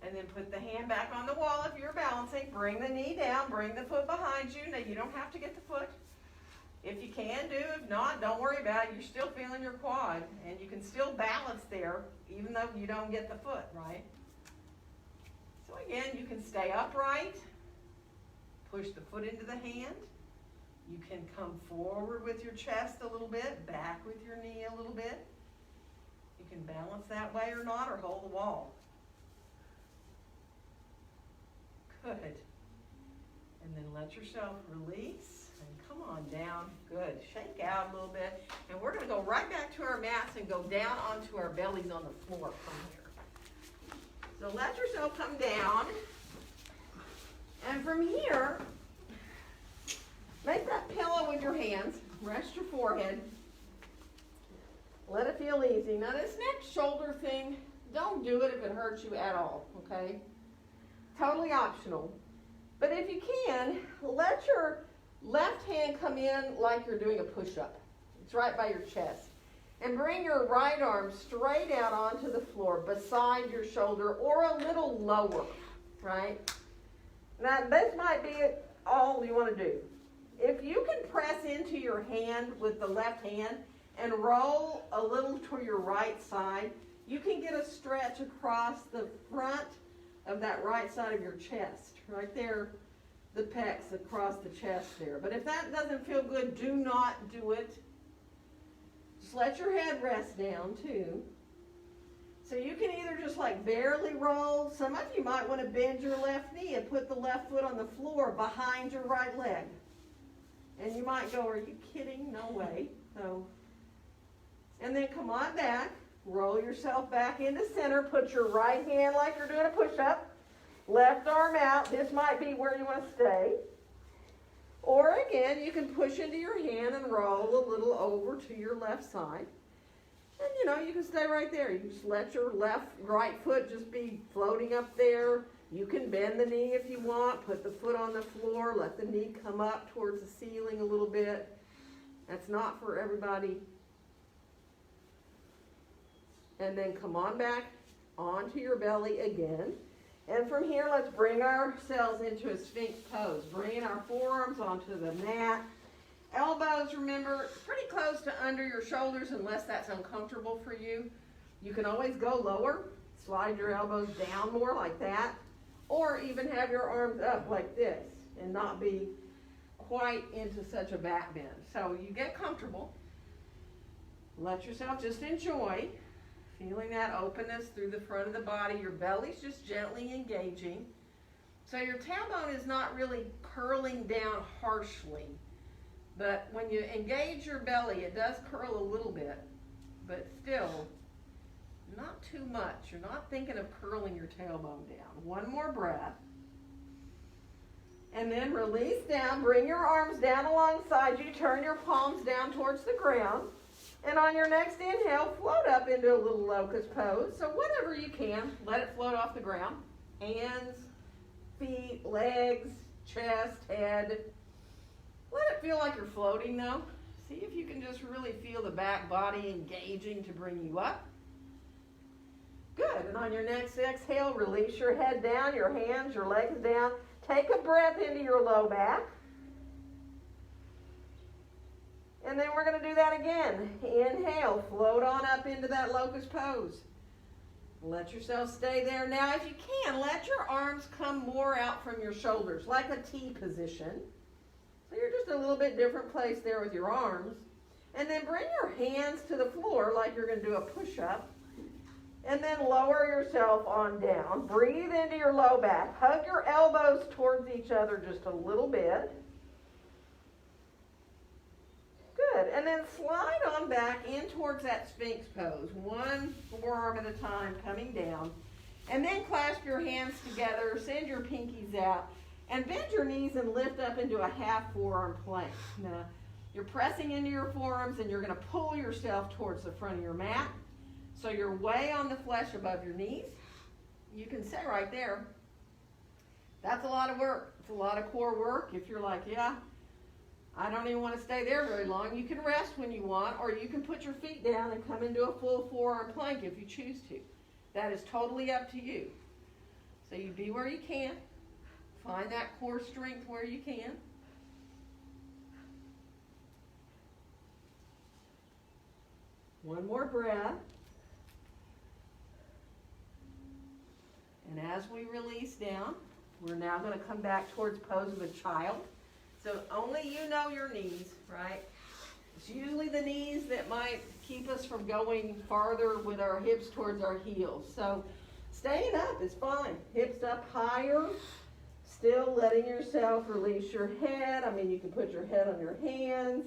And then put the hand back on the wall if you're balancing. Bring the knee down. Bring the foot behind you. Now, you don't have to get the foot. If you can do, if not, don't worry about it. You're still feeling your quad. And you can still balance there, even though you don't get the foot, right? So again, you can stay upright. Push the foot into the hand. You can come forward with your chest a little bit, back with your knee a little bit. You can balance that way or not, or hold the wall. Good. And then let yourself release and come on down. Good. Shake out a little bit. And we're going to go right back to our mats and go down onto our bellies on the floor from here. So let yourself come down. And from here, make that pillow with your hands. Rest your forehead. Let it feel easy. Now this next shoulder thing, don't do it if it hurts you at all, okay? Totally optional. But if you can, let your left hand come in like you're doing a push-up. It's right by your chest. And bring your right arm straight out onto the floor beside your shoulder or a little lower, right? Now this might be all you want to do. If you can press into your hand with the left hand and roll a little to your right side, you can get a stretch across the front of that right side of your chest. Right there, the pecs across the chest there. But if that doesn't feel good, do not do it. Just let your head rest down too. So you can either just like barely roll. Some of you might want to bend your left knee and put the left foot on the floor behind your right leg. And you might go, are you kidding? No way. So, and then come on back. Roll yourself back into center. Put your right hand like you're doing a push-up. Left arm out. This might be where you want to stay. Or again, you can push into your hand and roll a little over to your left side. And you know, you can stay right there. You just let your right foot just be floating up there. You can bend the knee if you want. Put the foot on the floor. Let the knee come up towards the ceiling a little bit. That's not for everybody. And then come on back onto your belly again. And from here, let's bring ourselves into a Sphinx Pose. Bringing our forearms onto the mat. Elbows, remember, pretty close to under your shoulders unless that's uncomfortable for you. You can always go lower. Slide your elbows down more like that. Or even have your arms up like this and not be quite into such a back bend. So you get comfortable. Let yourself just enjoy feeling that openness through the front of the body. Your belly's just gently engaging. So your tailbone is not really curling down harshly. But when you engage your belly, it does curl a little bit, but still not too much. You're not thinking of curling your tailbone down. One more breath. And then release down. Bring your arms down alongside you. Turn your palms down towards the ground. And on your next inhale, float up into a little locust pose. So whatever you can, let it float off the ground. Hands, feet, legs, chest, head. Let it feel like you're floating though. See if you can just really feel the back body engaging to bring you up. Good. And on your next exhale, release your head down, your hands, your legs down. Take a breath into your low back. And then we're going to do that again. Inhale, float on up into that locust pose. Let yourself stay there. Now, if you can, let your arms come more out from your shoulders, like a T position. So you're just a little bit different place there with your arms. And then bring your hands to the floor like you're going to do a push-up. And then lower yourself on down. Breathe into your low back. Hug your elbows towards each other just a little bit. Good. And then slide on back in towards that Sphinx pose. One forearm at a time coming down. And then clasp your hands together. Send your pinkies out. And bend your knees and lift up into a half forearm plank. Now, you're pressing into your forearms and you're going to pull yourself towards the front of your mat. So you're way on the flesh above your knees. You can say right there, that's a lot of work. It's a lot of core work. If you're like, yeah, I don't even want to stay there very long, you can rest when you want, or you can put your feet down and come into a full forearm plank if you choose to. That is totally up to you. So you be where you can. Find that core strength where you can. One more breath. And as we release down, we're now going to come back towards pose of a child. So only you know your knees, right? It's usually the knees that might keep us from going farther with our hips towards our heels. So staying up is fine. Hips up higher. Still letting yourself release your head. I mean, you can put your head on your hands.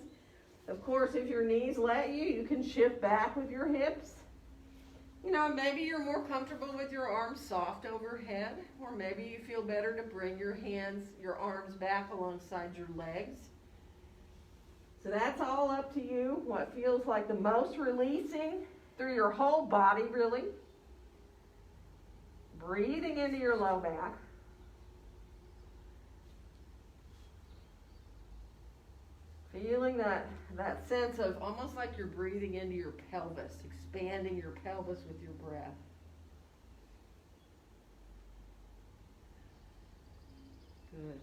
Of course, if your knees let you, you can shift back with your hips. You know, maybe you're more comfortable with your arms soft overhead, or maybe you feel better to bring your hands, your arms back alongside your legs. So that's all up to you, what feels like the most releasing through your whole body, really. Breathing into your low back. Feeling that sense of almost like you're breathing into your pelvis, expanding your pelvis with your breath. Good.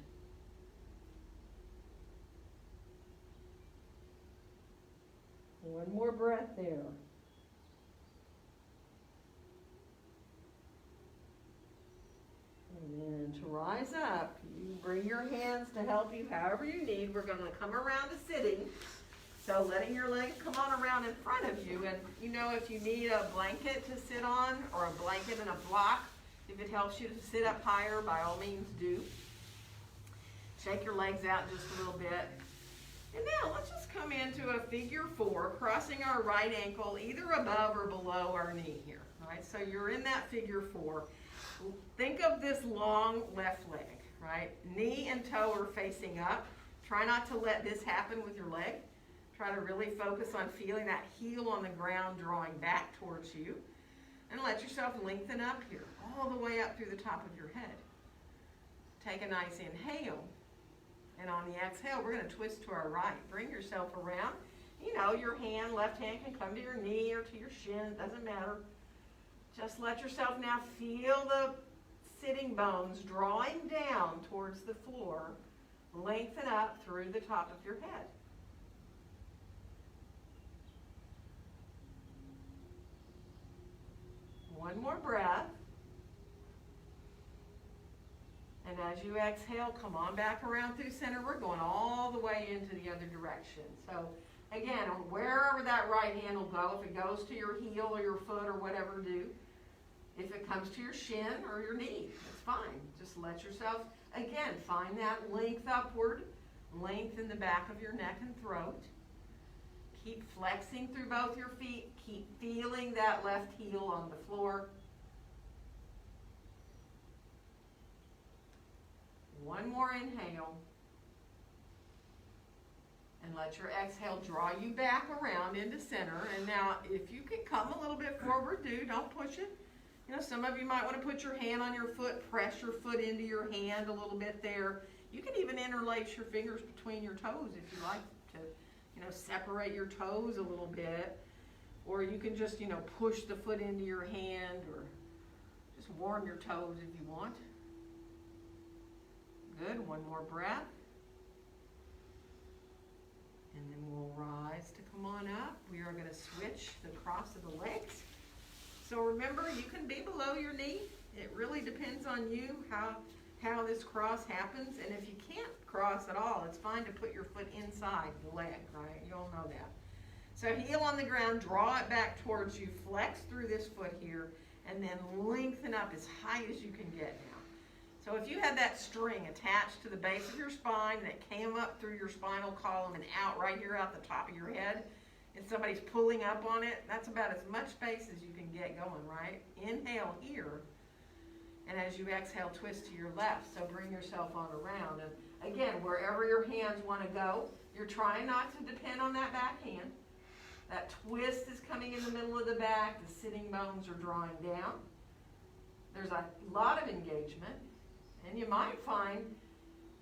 One more breath there. And then to rise up, you bring your hands to help you however you need. We're going to come around to sitting. So letting your legs come on around in front of you. And you know, if you need a blanket to sit on or a blanket and a block, if it helps you to sit up higher, by all means do. Shake your legs out just a little bit. And now let's just come into a figure four, crossing our right ankle either above or below our knee here. Right? So you're in that figure four. Think of this long left leg, right? Knee and toe are facing up. Try not to let this happen with your leg. Try to really focus on feeling that heel on the ground drawing back towards you. And let yourself lengthen up here, all the way up through the top of your head. Take a nice inhale. And on the exhale, we're going to twist to our right. Bring yourself around. You know, your hand, left hand can come to your knee or to your shin. Doesn't matter. Just let yourself now feel the sitting bones drawing down towards the floor, lengthen up through the top of your head. One more breath. And as you exhale, come on back around through center. We're going all the way into the other direction. So again, wherever that right hand will go, if it goes to your heel or your foot or whatever, do. If it comes to your shin or your knee, it's fine. Just let yourself, again, find that length upward, length in the back of your neck and throat. Keep flexing through both your feet. Keep feeling that left heel on the floor. One more inhale. And let your exhale draw you back around into center. And now, if you can come a little bit forward, do. Don't push it. You know, some of you might want to put your hand on your foot, press your foot into your hand a little bit there. You can even interlace your fingers between your toes if you like to, you know, separate your toes a little bit. Or you can just, you know, push the foot into your hand or just warm your toes if you want. Good. One more breath. And then we'll rise to come on up. We are going to switch the cross of the legs. So remember, you can be below your knee. It really depends on you how this cross happens. And if you can't cross at all, it's fine to put your foot inside the leg, right? You all know that. So heel on the ground, draw it back towards you, flex through this foot here, and then lengthen up as high as you can get now. So if you had that string attached to the base of your spine that came up through your spinal column and out right here out the top of your head, and somebody's pulling up on it, that's about as much space as you can get going, right? Inhale here, and as you exhale, twist to your left. So bring yourself on around. And again, wherever your hands want to go, you're trying not to depend on that back hand. That twist is coming in the middle of the back. The sitting bones are drawing down. There's a lot of engagement. And you might find,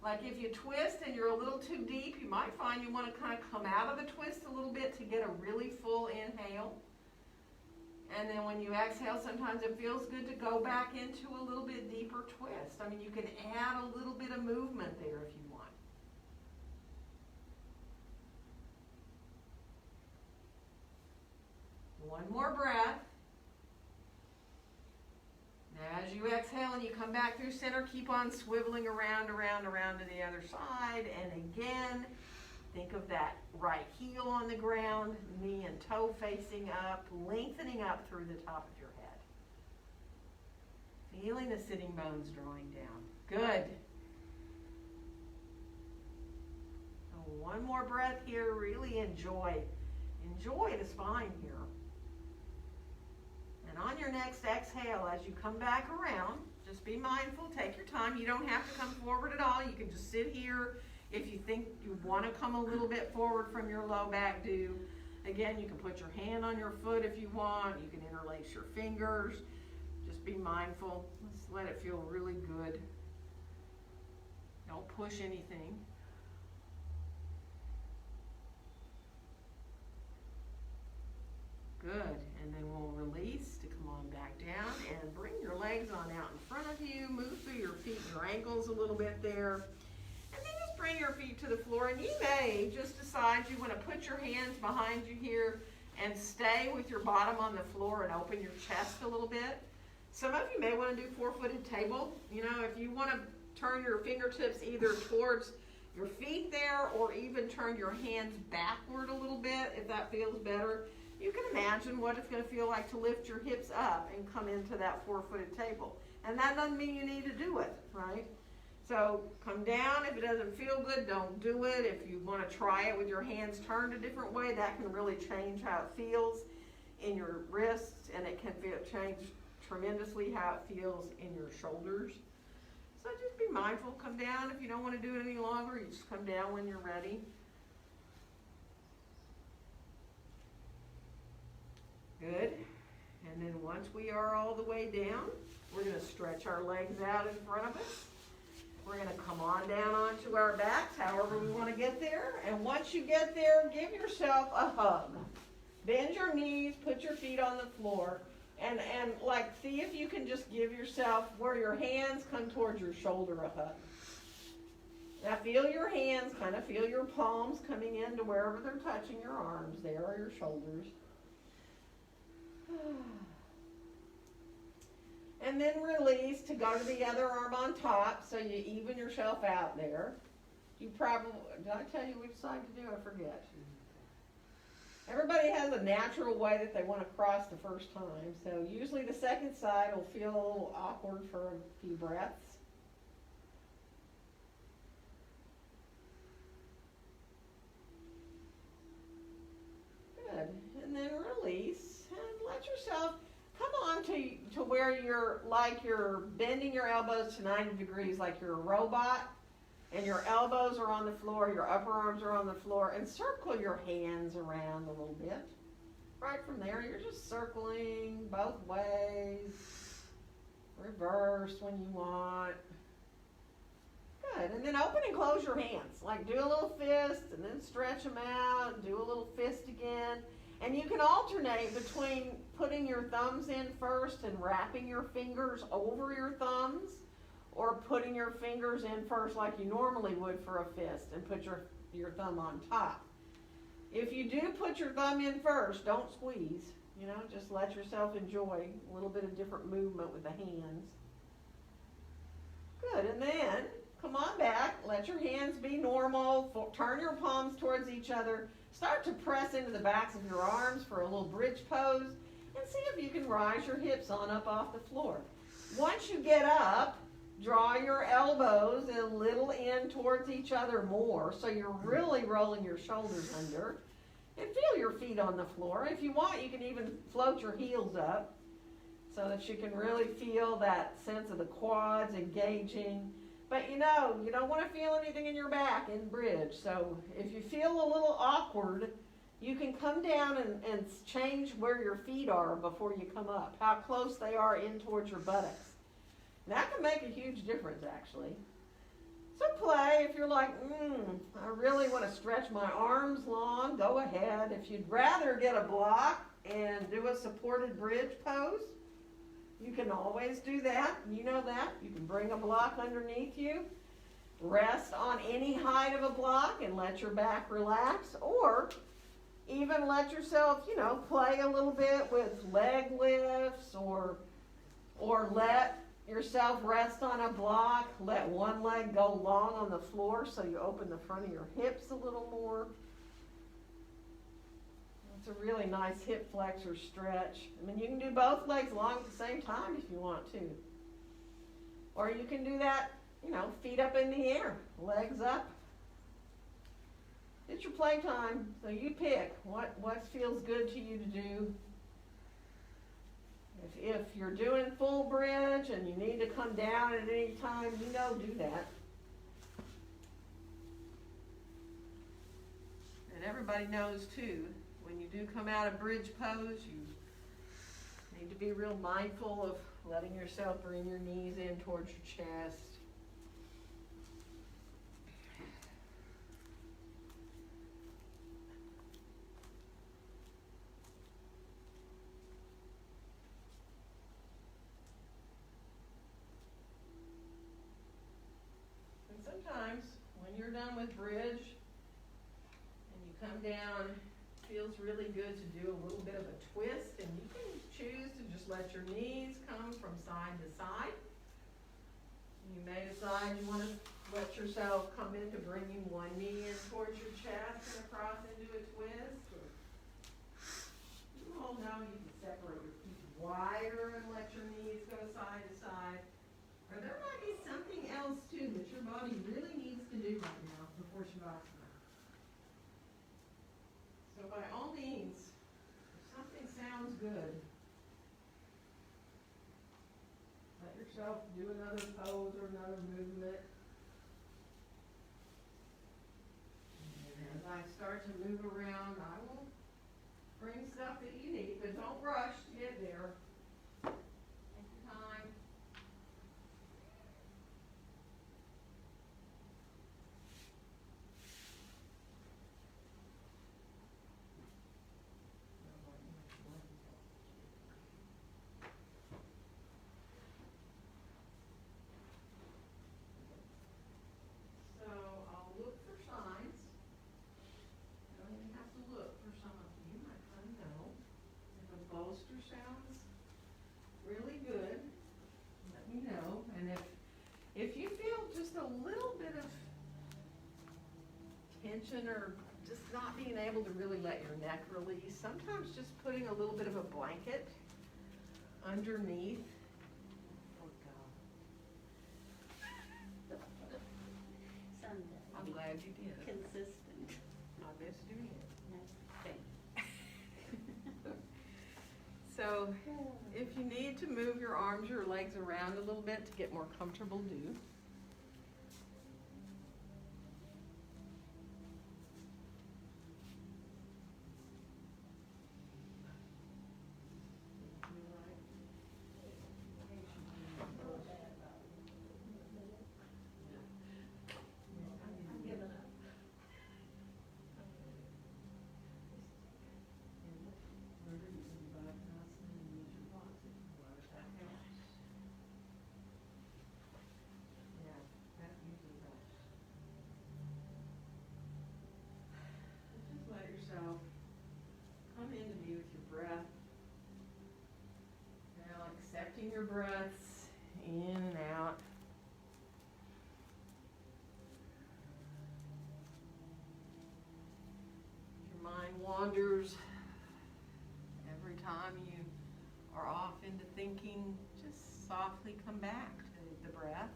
like if you twist and you're a little too deep, you might find you want to kind of come out of the twist a little bit to get a really full inhale. And then when you exhale, sometimes it feels good to go back into a little bit deeper twist. I mean, you can add a little bit of movement there if you want. One more breath. Now, as you exhale and you come back through center, keep on swiveling around to the other side. And again, think of that right heel on the ground, knee and toe facing up, lengthening up through the top of your head. Feeling the sitting bones drawing down. Good. One more breath here. Really enjoy the spine here. And on your next exhale, as you come back around, just be mindful, take your time. You don't have to come forward at all. You can just sit here. If you think you want to come a little bit forward from your low back, do. Again, you can put your hand on your foot if you want. You can interlace your fingers. Just be mindful. Let's let it feel really good. Don't push anything. Good. And then we'll release to come on back down and bring your legs on out in front of you. Move through your feet and your ankles a little bit there. And then just bring your feet to the floor. And you may just decide you want to put your hands behind you here and stay with your bottom on the floor and open your chest a little bit. Some of you may want to do four-footed table. You know, if you want to turn your fingertips either towards your feet there or even turn your hands backward a little bit if that feels better. You can imagine what it's going to feel like to lift your hips up and come into that four-footed table. And that doesn't mean you need to do it, right? So come down. If it doesn't feel good, don't do it. If you want to try it with your hands turned a different way, that can really change how it feels in your wrists, and it can change tremendously how it feels in your shoulders. So just be mindful. Come down. If you don't want to do it any longer, you just come down when you're ready. Good. And then once we are all the way down, we're going to stretch our legs out in front of us. We're going to come on down onto our backs, however we want to get there. And once you get there, give yourself a hug. Bend your knees, put your feet on the floor, And like, see if you can just give yourself where your hands come towards your shoulder a hug. Now feel your hands, kind of feel your palms coming into wherever they're touching your arms, there or your shoulders. And then release to go to the other arm on top, so you even yourself out there. You probably, did I tell you which side to do? I forget. Everybody has a natural way that they want to cross the first time, so usually the second side will feel a little awkward for a few breaths. Good. And then release and let yourself come on to where you're bending your elbows to 90 degrees like you're a robot, and your elbows are on the floor, your upper arms are on the floor, and circle your hands around a little bit. Right from there, you're just circling both ways. Reverse when you want. Good. And then open and close your hands. Like do a little fist and then stretch them out. Do a little fist again. And you can alternate between putting your thumbs in first and wrapping your fingers over your thumbs, or putting your fingers in first like you normally would for a fist and put your thumb on top. If you do put your thumb in first, don't squeeze. Just let yourself enjoy a little bit of different movement with the hands. Good. And then come on back. Let your hands be normal. Turn your palms towards each other. Start to press into the backs of your arms for a little bridge pose, and see if you can rise your hips on up off the floor. Once you get up, draw your elbows a little in towards each other more, so you're really rolling your shoulders under, and feel your feet on the floor. If you want, you can even float your heels up so that you can really feel that sense of the quads engaging. But you don't want to feel anything in your back in bridge. So if you feel a little awkward, you can come down and change where your feet are before you come up, how close they are in towards your buttocks. That can make a huge difference, actually. So play. If you're like, I really want to stretch my arms long, go ahead. If you'd rather get a block and do a supported bridge pose, you can always do that. You know that. You can bring a block underneath you. Rest on any height of a block and let your back relax. Or even let yourself, play a little bit with leg lifts, or let yourself rest on a block. Let one leg go long on the floor so you open the front of your hips a little more. It's a really nice hip flexor stretch. You can do both legs long at the same time if you want to. Or you can do that, feet up in the air, legs up. It's your playtime, so you pick what feels good to you to do. If you're doing full bridge and you need to come down at any time, do that. And everybody knows too, when you do come out of bridge pose, you need to be real mindful of letting yourself bring your knees in towards your chest. And sometimes when you're done with bridge and you come down, feels really good to do a little bit of a twist, and you can choose to just let your knees come from side to side. You may decide you want to let yourself come into bringing one knee in towards your chest and across into a twist. Or you all know you can separate your feet wider and let your knees go side to side. Or there might be something else too that your body really needs to do right now before Shavasana. So by all means, if something sounds good, let yourself do another pose or another movement. And as I start to move around, I will bring stuff that you need, but don't rush to get there. Take your time. If you feel just a little bit of tension or just not being able to really let your neck release, sometimes just putting a little bit of a blanket underneath. Someday. I'm glad you did. Consistent. I miss doing it. Okay. So if you need to move your arms or legs around a little bit to get more comfortable, do. I'm giving up. Just let yourself come into me with your breath. Now accepting your breaths in and out. Your mind wanders every time you are off into thinking. Just softly come back to the breath.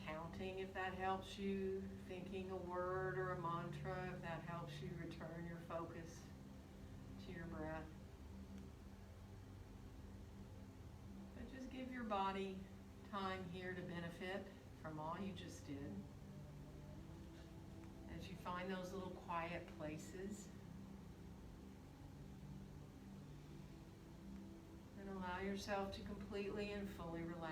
Counting if that helps you, thinking a word or a mantra if that helps you return your focus to your breath. But just give your body time here to benefit from all you just did. As you find those little quiet places, and allow yourself to completely and fully relax.